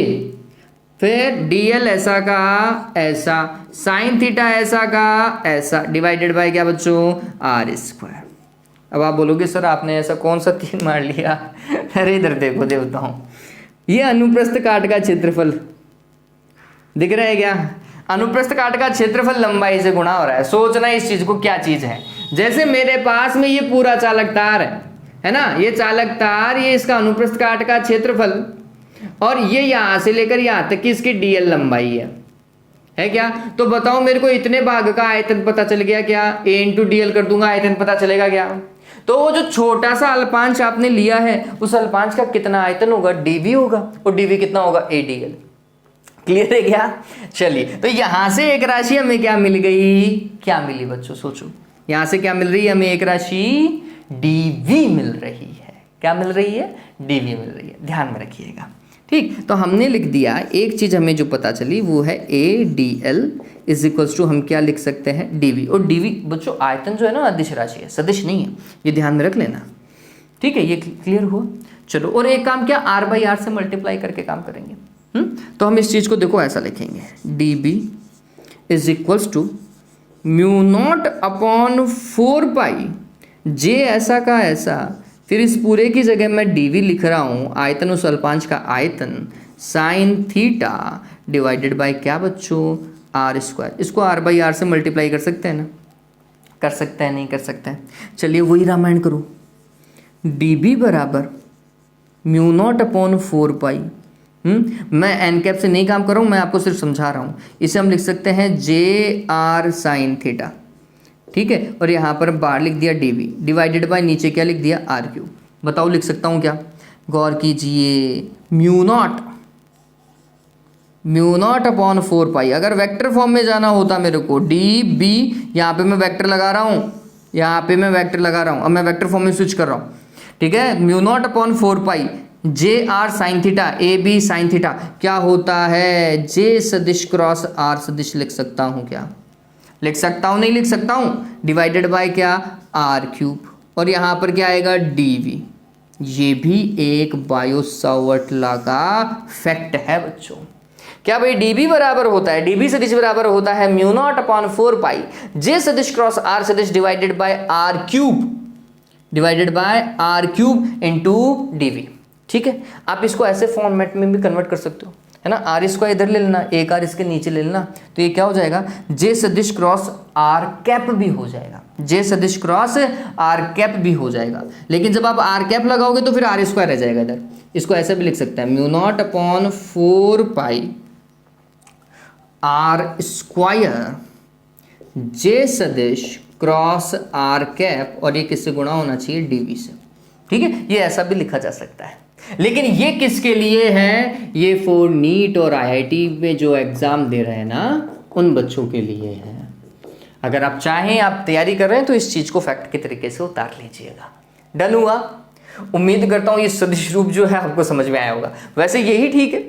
फिर DL ऐसा का ऐसा, साइन थीटा ऐसा का ऐसा, डिवाइडेड बाय क्या बच्चों? R square. अब आप बोलोगे सर आपने ऐसा कौन सा 3 मार लिया? अरे इधर देखो देवताओं, ये अनुप्रस्थ काट का क्षेत्रफल दिख रहा है क्या? अनुप्रस्थ काट का क्षेत्रफल लंबाई से गुणा हो रहा है। सोचना इस चीज को क्या चीज है। जैसे मेरे पास में ये पूरा चालक तार है ना, ये चालक तार, ये इसका अनुप्रस्थ काट का क्षेत्रफल, और ये यहाँ से लेकर यहाँ तक की इसकी डीएल लंबाई है क्या? तो बताओ मेरे को इतने भाग का आयतन पता चल गया क्या? a इंटू डी एल कर दूंगा, आयतन पता चलेगा क्या? तो वो जो छोटा सा अल्पांश आपने लिया है उस अल्पांश का कितना आयतन होगा? dv होगा, और dv कितना होगा? adl। क्लियर है क्या? चलिए, तो यहां से एक राशि हमें क्या मिल गई? क्या मिली बच्चों? सोचो, यहां से क्या मिल रही है हमें? एक राशि dv मिल रही है। क्या मिल रही है? dv मिल रही है, ध्यान में रखिएगा। ठीक, तो हमने लिख दिया, एक चीज हमें जो पता चली वो है adl इज इक्वल्स टू, हम क्या लिख सकते हैं? dv। और dv बच्चों आयतन जो है ना अदिश राशि है, सदिश नहीं है, ये ध्यान में रख लेना। ठीक है, ये क्लियर हुआ? चलो, और एक काम क्या, r बाई आर से मल्टीप्लाई करके काम करेंगे। तो हम इस चीज को देखो ऐसा लिखेंगे, db is equals to mu not upon 4 pi J ऐसा का ऐसा, फिर इस पूरे की जगह मैं dv लिख रहा हूँ, आयतन उस अल्पांश का आयतन साइन थीटा डिवाइडेड बाय क्या बच्चों? R square. इसको r बाई आर से मल्टीप्लाई कर सकते हैं ना? कर सकते हैं, नहीं कर सकते हैं? चलिए वही रामायण करो, db बराबर म्यू नॉट अपॉन 4 पाई। मैं एन कैप से नहीं काम कर रहा हूँ, मैं आपको सिर्फ समझा रहा हूँ। इसे हम लिख सकते हैं जे आर साइन थीटा, ठीक है, और यहाँ पर बाहर लिख दिया dv डिवाइडेड बाय नीचे क्या लिख दिया? R cube. बताओ लिख सकता हूँ क्या? गौर कीजिए, म्यू नॉट अपॉन 4 पाई। अगर वेक्टर फॉर्म में जाना होता मेरे को, db, यहाँ पे मैं वेक्टर लगा रहा हूँ, यहाँ पे मैं वेक्टर लगा रहा हूँ, अब मैं वेक्टर फॉर्म में स्विच कर रहा हूँ। ठीक है, mu not upon 4 pi J r sine theta, A B sine theta क्या होता है? जे सदिश क्रॉस आर सदिश लिख सकता हूँ क्या? लिख सकता हूँ, नहीं लिख सकता हूँ? डिवाइडेड बाय क्या? आर क्यूब, और यहाँ पर क्या आएगा? dv। ये भी एक बायो सावर्ट लॉ का फैक्ट है बच्चों। क्या भाई? db बराबर होता है, db सदिश बराबर होता है mu not upon 4 pi J सदिश क्रॉस आर सदिश divided by are cube into dv। ठीक है, आप इसको ऐसे फॉर्मेट में भी कन्वर्ट कर सकते हो, है ना? आर स्क्वायर इधर ले लेना, एक आर इसके नीचे ले लेना, तो ये क्या हो जाएगा? जे सदिश क्रॉस आर कैप भी हो जाएगा, जे सदिश क्रॉस आर कैप भी हो जाएगा। लेकिन जब आप आर कैप लगाओगे तो फिर आर स्क्वायर रह जाएगा इधर। इसको ऐसे भी लिख सकते हैं, mu not upon 4 pi are square J सदिश क्रॉस आर कैप, और ये किससे गुणा होना चाहिए? dv से। ठीक है, ये ऐसा भी लिखा जा सकता है। लेकिन ये किसके लिए है? ये फॉर नीट और आईआईटी में जो एग्जाम दे रहे हैं ना, उन बच्चों के लिए है। अगर आप चाहें, आप तैयारी कर रहे हैं, तो इस चीज को फैक्ट के तरीके से उतार लीजिएगा। डन हुआ? उम्मीद करता हूं ये सदिश रूप जो है आपको समझ में आया होगा। वैसे यही ठीक है,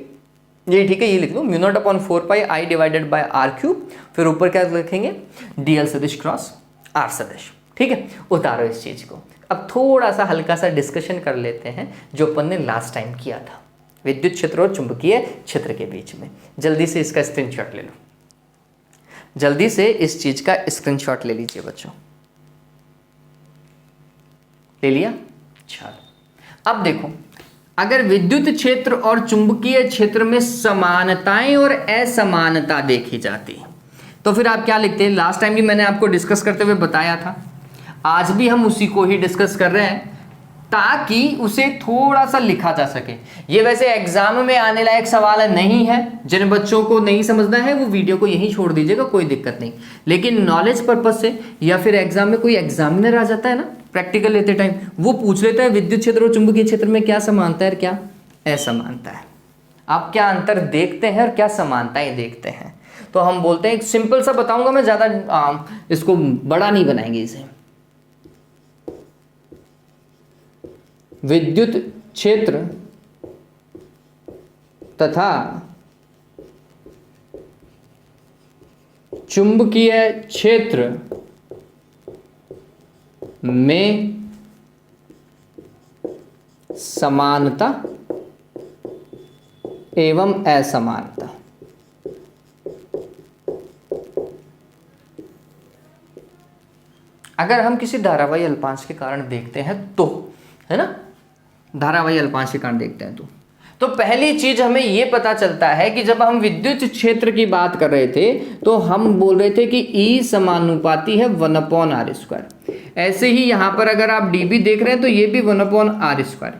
यही ठीक है, ये लिख लो, mu not upon 4 pi I divided by are cube, फिर ऊपर क्या लिखेंगे? डीएल सदिश क्रॉस आर सदिश। ठीक है, उतारो इस चीज को। अब थोड़ा सा हल्का सा डिस्कशन कर लेते हैं जो अपन ने लास्ट टाइम किया था, विद्युत क्षेत्र और चुंबकीय क्षेत्र के बीच में। जल्दी से इसका स्क्रीनशॉट ले लो, जल्दी से इस चीज का स्क्रीनशॉट ले लीजिए बच्चों। ले लिया? चलो, अब देखो, अगर विद्युत क्षेत्र और चुंबकीय क्षेत्र में समानताएं और असमानता देखी जाती तो फिर आप क्या लिखते हैं? लास्ट टाइम भी मैंने आपको डिस्कस करते हुए बताया था, आज भी हम उसी को ही डिस्कस कर रहे हैं ताकि उसे थोड़ा सा लिखा जा सके। ये वैसे एग्जाम में आने लायक सवाल नहीं है, जिन बच्चों को नहीं समझना है वो वीडियो को यहीं छोड़ दीजिएगा, कोई दिक्कत नहीं। लेकिन नॉलेज पर्पज से, या फिर एग्जाम में कोई एग्जामिनर आ जाता है ना प्रैक्टिकल लेते टाइम, वो पूछ लेता है विद्युत क्षेत्र और चुंबकीय क्षेत्र में क्या समानता है और क्या असमानता है, आप क्या अंतर देखते हैं और क्या समानताएं देखते हैं। तो हम बोलते हैं, एक सिंपल सा बताऊंगा मैं, ज्यादा इसको बड़ा नहीं बनाएंगे इसे। विद्युत क्षेत्र तथा चुंबकीय क्षेत्र में समानता एवं असमानता। अगर हम किसी धारावाही अल्पांश के कारण देखते हैं तो, है ना, धारावाही अल्पांश के कारण देखते हैं तो पहली चीज हमें यह पता चलता है कि जब हम विद्युत क्षेत्र की बात कर रहे थे तो हम बोल रहे थे कि E समानुपाती है 1/r²। ऐसे ही यहां पर अगर आप dB देख रहे हैं तो ये भी 1/r²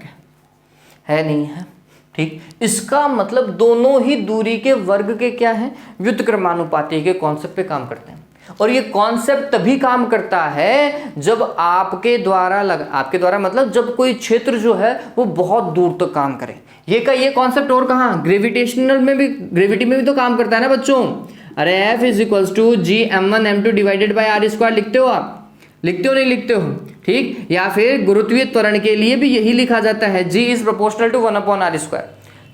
है नहीं है? ठीक, इसका मतलब दोनों ही दूरी के वर्ग के क्या है, व्युत्क्रमानुपाती के कॉन्सेप्ट पे काम करते हैं। और ये कॉन्सेप्ट तभी काम करता है जब आपके द्वारा मतलब जब कोई क्षेत्र जो है वो बहुत दूर तक काम करे। ये कॉन्सेप्ट और कहाँ, ग्रेविटेशनल में भी, ग्रेविटी में भी तो काम करता है ना बच्चों। अरे F is equals to G(m1m2) divided by r² लिखते हो आप, लिखते हो नहीं लिखते हो, ठीक। या फिर गुरुत्वीय त्वरण के लिए भी यही लिखा जाता है, G is proportional to 1/r²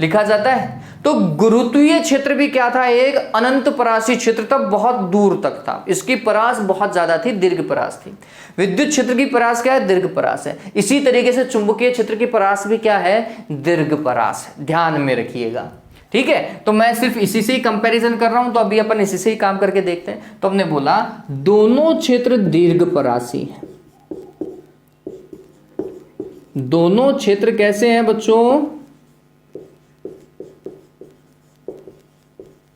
लिखा जाता है। तो गुरुत्वीय क्षेत्र भी क्या था, एक अनंत परासी क्षेत्र था, बहुत दूर तक था, इसकी परास बहुत ज्यादा थी, दीर्घ परास थी। विद्युत क्षेत्र की परास क्या है, दीर्घ परास है। इसी तरीके से चुंबकीय क्षेत्र की परास भी क्या है, दीर्घ परास है, ध्यान में रखिएगा, ठीक है। तो मैं सिर्फ इसी से ही कंपैरिजन कर रहा हूं, तो अभी अपन इसी से ही काम करके देखते हैं। तो हमने बोला दोनों क्षेत्र दीर्घ परासी है, दोनों क्षेत्र कैसे हैं बच्चों,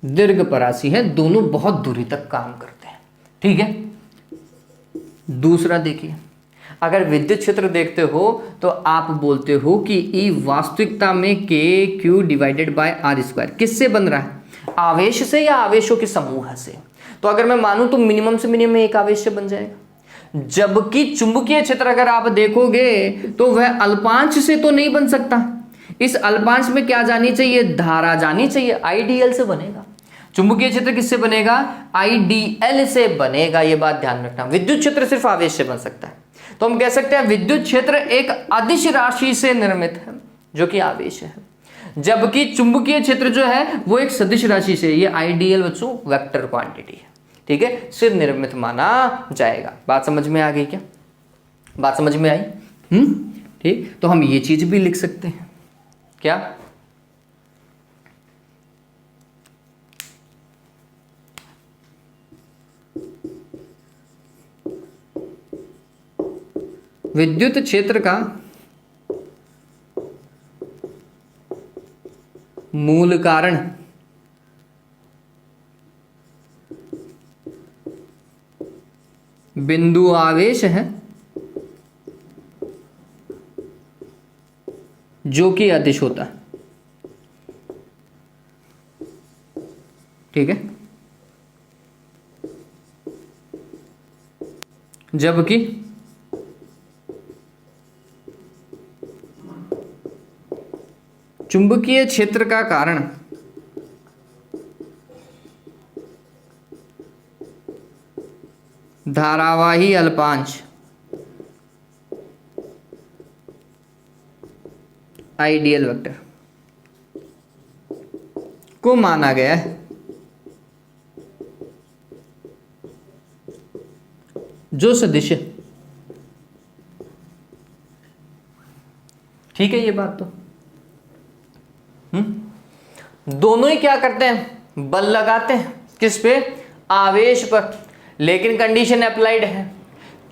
दीर्घ परासी है, दोनों बहुत दूरी तक काम करते हैं, ठीक है। दूसरा देखिए, अगर विद्युत क्षेत्र देखते हो तो आप बोलते हो कि E वास्तविकता में KQ डिवाइडेड बाय r², किससे बन रहा है, आवेश से या आवेशों के समूह से। तो अगर मैं मानूं तो मिनिमम से मिनिमम एक आवेश से बन जाएगा, जबकि चुंबकीय क्षेत्र अगर आप देखोगे तो वह अल्पांश से तो नहीं बन सकता। इस अल्पांश में क्या जानी चाहिए, धारा जानी चाहिए, IDL से बनेगा। चुंबकीय क्षेत्र किससे बनेगा, IDL से बनेगा, ये बात ध्यान रखना। विद्युत क्षेत्र सिर्फ आवेश से बन सकता है। तो हम कह सकते हैं विद्युत क्षेत्र एक अदिश राशि से निर्मित है जो कि आवेश है, जबकि चुंबकीय क्षेत्र जो है वो एक सदिश राशि से, ये IDL बच्चों वेक्टर क्वांटिटी है, ठीक है, से निर्मित माना जाएगा। बात समझ में आ गई क्या, बात समझ में आई, ठीक। तो हम ये चीज भी लिख सकते हैं, क्या, विद्युत क्षेत्र का मूल कारण बिंदु आवेश है जो कि अदिश होता है, ठीक है, जबकि चुंबकीय क्षेत्र का कारण धारावाही अल्पांश IDL वेक्टर को माना गया है, जो सदिश है, ठीक है। ये बात तो दोनों ही क्या करते हैं, बल लगाते हैं, किस पे, आवेश पर, लेकिन कंडीशन अप्लाइड है।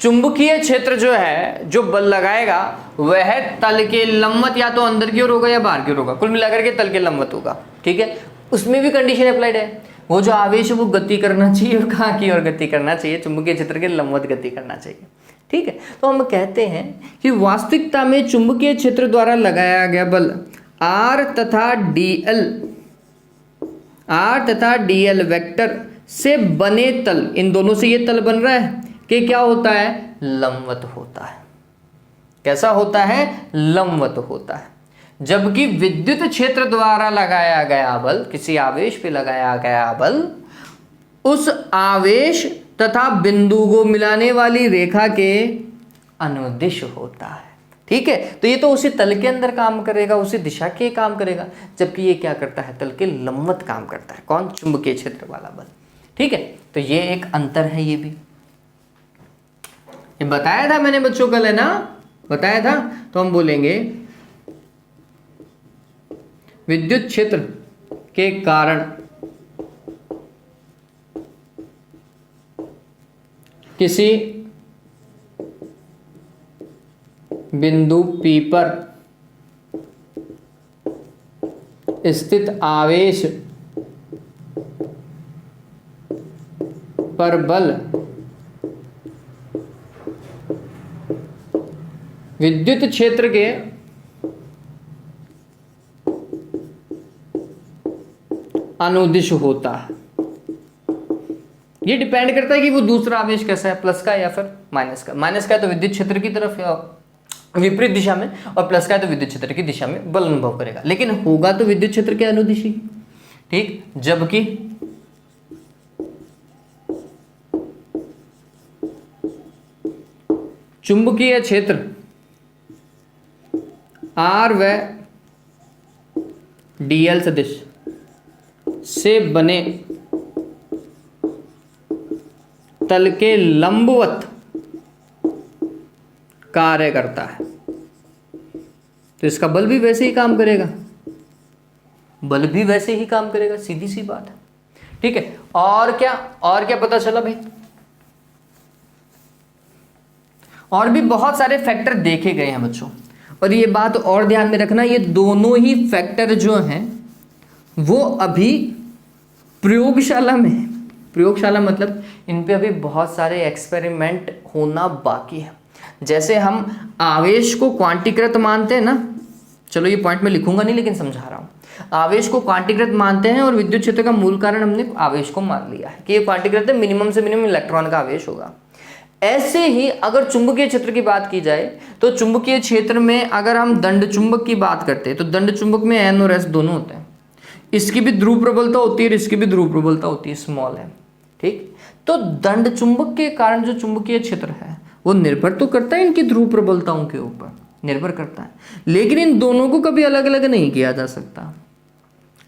चुंबकीय क्षेत्र जो है, जो बल लगाएगा वह तल के लंबवत या तो अंदर की ओर होगा या बाहर की ओर होगा, कुल मिलाकर के तल के लंबवत होगा, ठीक है। उसमें भी कंडीशन अप्लाइड है, वो जो आवेश है वो गति करना चाहिए, और कहाँ की ओर गति करना चाहिए, चुंबकीय क्षेत्र के लंबवत गति करना चाहिए, ठीक है। तो हम कहते हैं कि वास्तविकता में चुंबकीय क्षेत्र द्वारा लगाया गया बल R तथा DL वेक्टर से बने तल, इन दोनों से ये तल बन रहा है कि क्या होता है, लंबवत होता है। कैसा होता है, लंबवत होता है। जबकि विद्युत क्षेत्र द्वारा लगाया गया बल, किसी आवेश पे लगाया गया बल, उस आवेश तथा बिंदु को मिलाने वाली रेखा के अनुदिश होता है, ठीक है। तो ये तो उसी तल के अंदर काम करेगा, उसी दिशा के काम करेगा, जबकि ये क्या करता है, तल के लंबवत काम करता है। कौन, चुंबकीय क्षेत्र वाला बल, ठीक है। तो ये एक अंतर है, ये भी ये बताया था मैंने बच्चों कल, है ना, बताया था। तो हम बोलेंगे विद्युत क्षेत्र के कारण किसी बिंदु P पर स्थित आवेश पर बल विद्युत क्षेत्र के अनुदिश होता है। ये डिपेंड करता है कि वो दूसरा आवेश कैसा है, प्लस का या फिर माइनस का। माइनस का है तो विद्युत क्षेत्र की तरफ या विपरीत दिशा में, और प्लस का है तो विद्युत क्षेत्र की दिशा में बल अनुभव करेगा, लेकिन होगा तो विद्युत क्षेत्र के अनुदिशी। ठीक, जबकि चुंबकीय क्षेत्र R व dl सदिश से बने तल के लंबवत कार्य करता है, तो इसका बल भी वैसे ही काम करेगा, बल भी वैसे ही काम करेगा, सीधी सी बात है। ठीक है, और क्या पता चला भाई? और भी बहुत सारे फैक्टर देखे गए हैं बच्चों, और ये बात और ध्यान में रखना, ये दोनों ही फैक्टर जो हैं वो अभी प्रयोगशाला में है। प्रयोगशाला मतलब इन पे अभी बहुत सारे एक्सपेरिमेंट होना बाकी है। जैसे हम आवेश को क्वांटीकृत मानते हैं ना, चलो ये पॉइंट में लिखूंगा नहीं लेकिन समझा रहा हूं, आवेश को क्वांटीकृत मानते हैं और विद्युत क्षेत्र का मूल कारण हमने आवेश को मान लिया है कि ये क्वांटीकृत है, मिनिमम से मिनिमम इलेक्ट्रॉन का आवेश होगा। ऐसे ही अगर चुंबकीय क्षेत्र की बात की जाए तो चुंबकीय क्षेत्र में अगर हम दंड चुंबक की बात करते हैं तो दंड चुंबक में N और S दोनों होते हैं, इसकी भी ध्रुव प्रबलता होती है और इसकी भी ध्रुव प्रबलता होती है, स्मॉल है। ठीक, तो दंड चुंबक के कारण जो चुंबकीय क्षेत्र है वो निर्भर तो करता है इनकी ध्रुव प्रबलताओं के ऊपर, निर्भर करता है, लेकिन इन दोनों को कभी अलग अलग नहीं किया जा सकता,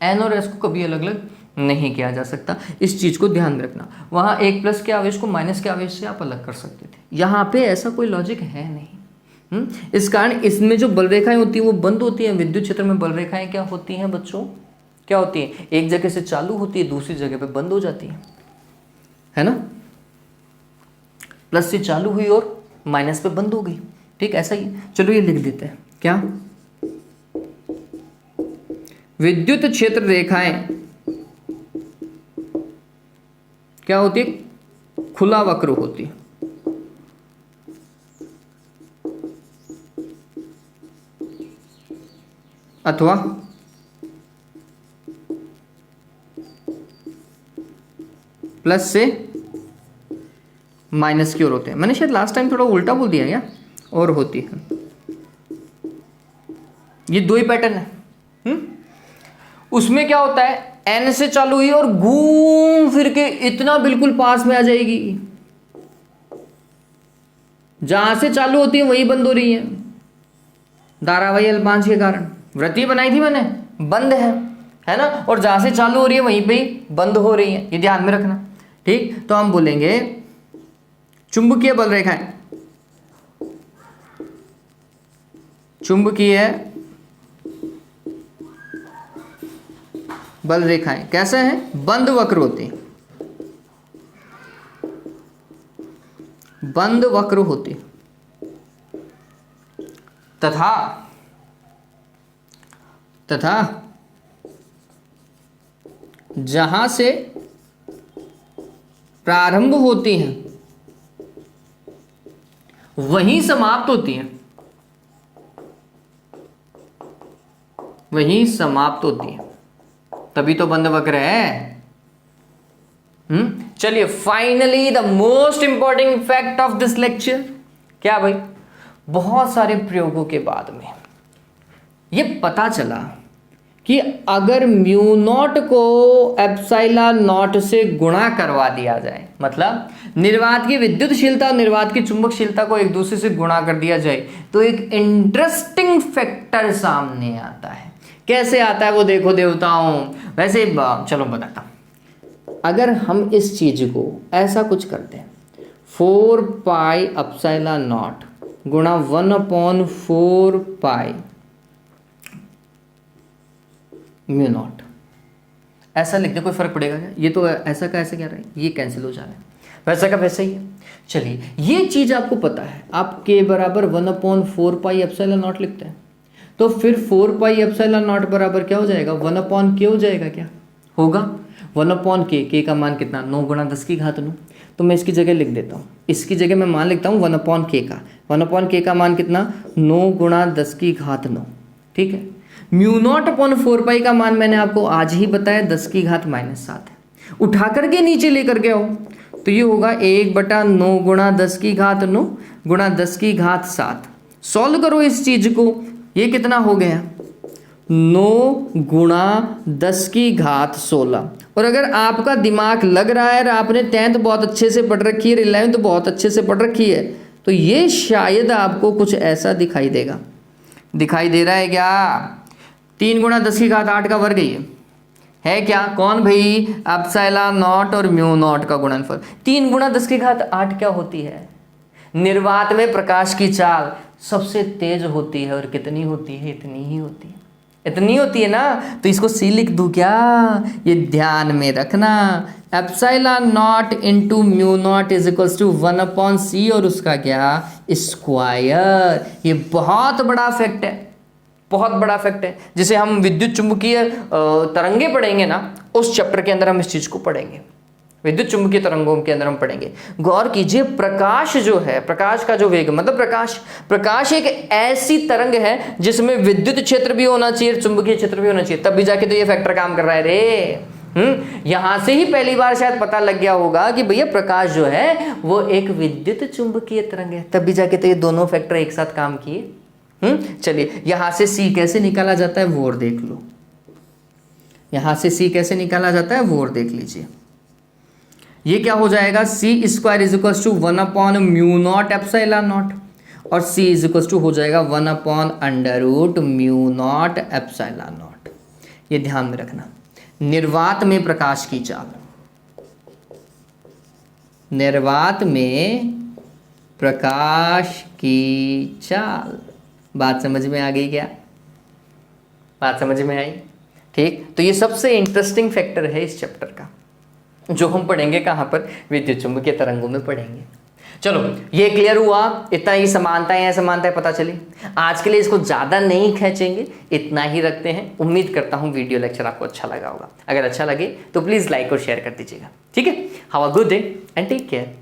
N और S को कभी अलग अलग नहीं किया जा सकता। इस चीज को ध्यान में रखना। वहां एक प्लस के आवेश को माइनस के आवेश से आप अलग कर सकते थे, यहाँ पे ऐसा कोई लॉजिक है नहीं। इस कारण इसमें जो बल रेखाएं होती है वो बंद होती हैं। विद्युत क्षेत्र में बल रेखाएं क्या होती हैं बच्चों? क्या होती है? एक जगह से चालू होती है, दूसरी जगह पे बंद हो जाती है ना। प्लस से चालू हुई और माइनस पे बंद हो गई। ठीक, ऐसा ही। चलो ये लिख देते हैं, क्या विद्युत क्षेत्र रेखाएं क्या होती है? खुला वक्र होती है। अथवा प्लस से माइनस की ओर होते हैं। मैंने शायद लास्ट टाइम थोड़ा उल्टा बोल दिया क्या? और होती है। ये दो ही पैटर्न है। उसमें क्या होता है? N से चालू हुई और घूम फिर के इतना बिल्कुल पास में आ जाएगी, जहां से चालू होती है वही बंद हो रही है, धारावाही अल्पांश के कारण। वृत्तीय बनाई थी मैंने, बंद है ना, और जहां से चालू हो रही है वहीं पे ही बंद हो रही है, ये ध्यान में रखना। ठीक, तो हम बोलेंगे चुंबकीय बल रेखाएं, चुंबकीय बल रेखाएं कैसे हैं? बंद वक्र होती, बंद वक्र होती तथा जहां से प्रारंभ होती हैं वहीं समाप्त होती हैं, वहीं समाप्त होती है, तभी तो बंद वक्र है। चलिए, finally the most important fact of this lecture क्या भाई? बहुत सारे प्रयोगों के बाद में ये पता चला कि अगर म्यू नॉट को एप्सिलॉन नॉट से गुणा करवा दिया जाए, मतलब निर्वात की विद्युतशीलता और निर्वात की चुंबकशीलता को एक दूसरे से गुणा कर दिया जाए, तो एक इंटरेस्टिंग फैक्टर सामने आता है। कैसे आता है वो देखो देवताओं। वैसे चलो बताता हूं। अगर हम इस चीज को ऐसा कुछ करते हैं, 4 पाई एप्सिलॉन नॉट गुणा 1/4 पाई म्यू नॉट, ऐसा लिखने कोई फर्क पड़ेगा क्या? ये तो ऐसा का ऐसा क्या रहा है, ये कैंसिल हो जा रहा है, वैसा का वैसा ही है। चलिए, ये चीज आपको पता है, आप k बराबर 1/4 पाई एप्सिलॉन नॉट लिखते हैं, तो फिर 4 पाई एप्सिलॉन नॉट बराबर क्या हो जाएगा? 1/k हो जाएगा। क्या होगा? 1/k, k का मान कितना? 9 गुणा 10 की घात 9। तो मैं इसकी जगह लिख देता हूँ, इसकी जगह मैं मान लिखता हूँ 1/k का। 1/k का मान कितना? 9 गुणा 10 की घात 9। ठीक है। म्यू नॉट अपॉन 4 पाई का मान मैंने आपको आज ही बताया 10 की घात -7 है। उठा करके नीचे लेकर के आओ तो ये होगा 1/9 गुणा 10 की घात 9 गुणा 10 की घात 7। सॉल्व करो इस चीज को, ये कितना हो गया 9 गुणा 10 की घात 16। और अगर आपका दिमाग लग रहा है और आपने 10th बहुत अच्छे से पढ़ रखी है, 11th बहुत अच्छे से पढ़ रखी है, तो ये शायद आपको कुछ ऐसा दिखाई देगा। दिखाई दे रहा है क्या? 3 गुणा 10 की घात 8 का वर्ग है क्या? कौन भाई? एप्सिलॉन नॉट और म्यू नॉट का गुणनफल। 3 गुणा 10 की घात 8 क्या होती है? निर्वात में प्रकाश की चाल सबसे तेज होती है और कितनी होती है? इतनी ही होती है, इतनी होती है ना। तो इसको सी लिख दूं क्या? ये ध्यान में रखना, epsilon naught into mu naught is equals to 1/c और उसका क्या? स्क्वायर। ये बहुत बड़ा फैक्ट है, बहुत बड़ा फैक्ट है। जिसे हम विद्युत चुंबकीय तरंगे पढ़ेंगे ना, उस चैप्टर के अंदर हम इस चीज को पढ़ेंगे। विद्युत चुंबकीय तरंगों के अंदर हम पढ़ेंगे। गौर कीजिए, प्रकाश जो है, प्रकाश का जो वेग मतलब प्रकाश एक ऐसी तरंग है जिसमें विद्युत क्षेत्र भी होना चाहिए, चुंबकीय क्षेत्र भी होना चाहिए, तब भी जाके तो ये फैक्टर काम कर रहा है रे। यहां से ही पहली बार शायद पता लग गया होगा कि भैया प्रकाश जो है वो एक विद्युत चुंबकीय तरंग है, तब भी जाके तो ये दोनों फैक्टर एक साथ काम किए। चलिए, यहां से सी कैसे निकाला जाता है वो और देख लो। यहां से सी कैसे निकाला जाता है वो और देख लीजिए। ये क्या हो जाएगा? C square is equal to 1/म्यू नॉट एप्सिलॉन नॉट, और सी इज इक्वल टू हो जाएगा 1/√म्यू नॉट एप्सिलॉन नॉट। ये ध्यान में रखना। निर्वात में प्रकाश की चाल, निर्वात में प्रकाश की चाल। बात समझ में आ गई क्या? बात समझ में आई? ठीक, तो ये सबसे इंटरेस्टिंग फैक्टर है इस चैप्टर का, जो हम पढ़ेंगे कहाँ पर? विद्युत चुंबकीय तरंगों में पढ़ेंगे। चलो, ये क्लियर हुआ? इतना ही समानताएं पता चली। आज के लिए इसको ज़्यादा नहीं खींचेंगे, इतना ही रखते हैं। उम्मीद करता हूँ वीडियो लेक्चर आपको अच्छा लगा होगा। अगर अच्छा लगे तो प्लीज़ लाइक और शेयर कर दीजिएगा। ठीक है, have a good day and take care.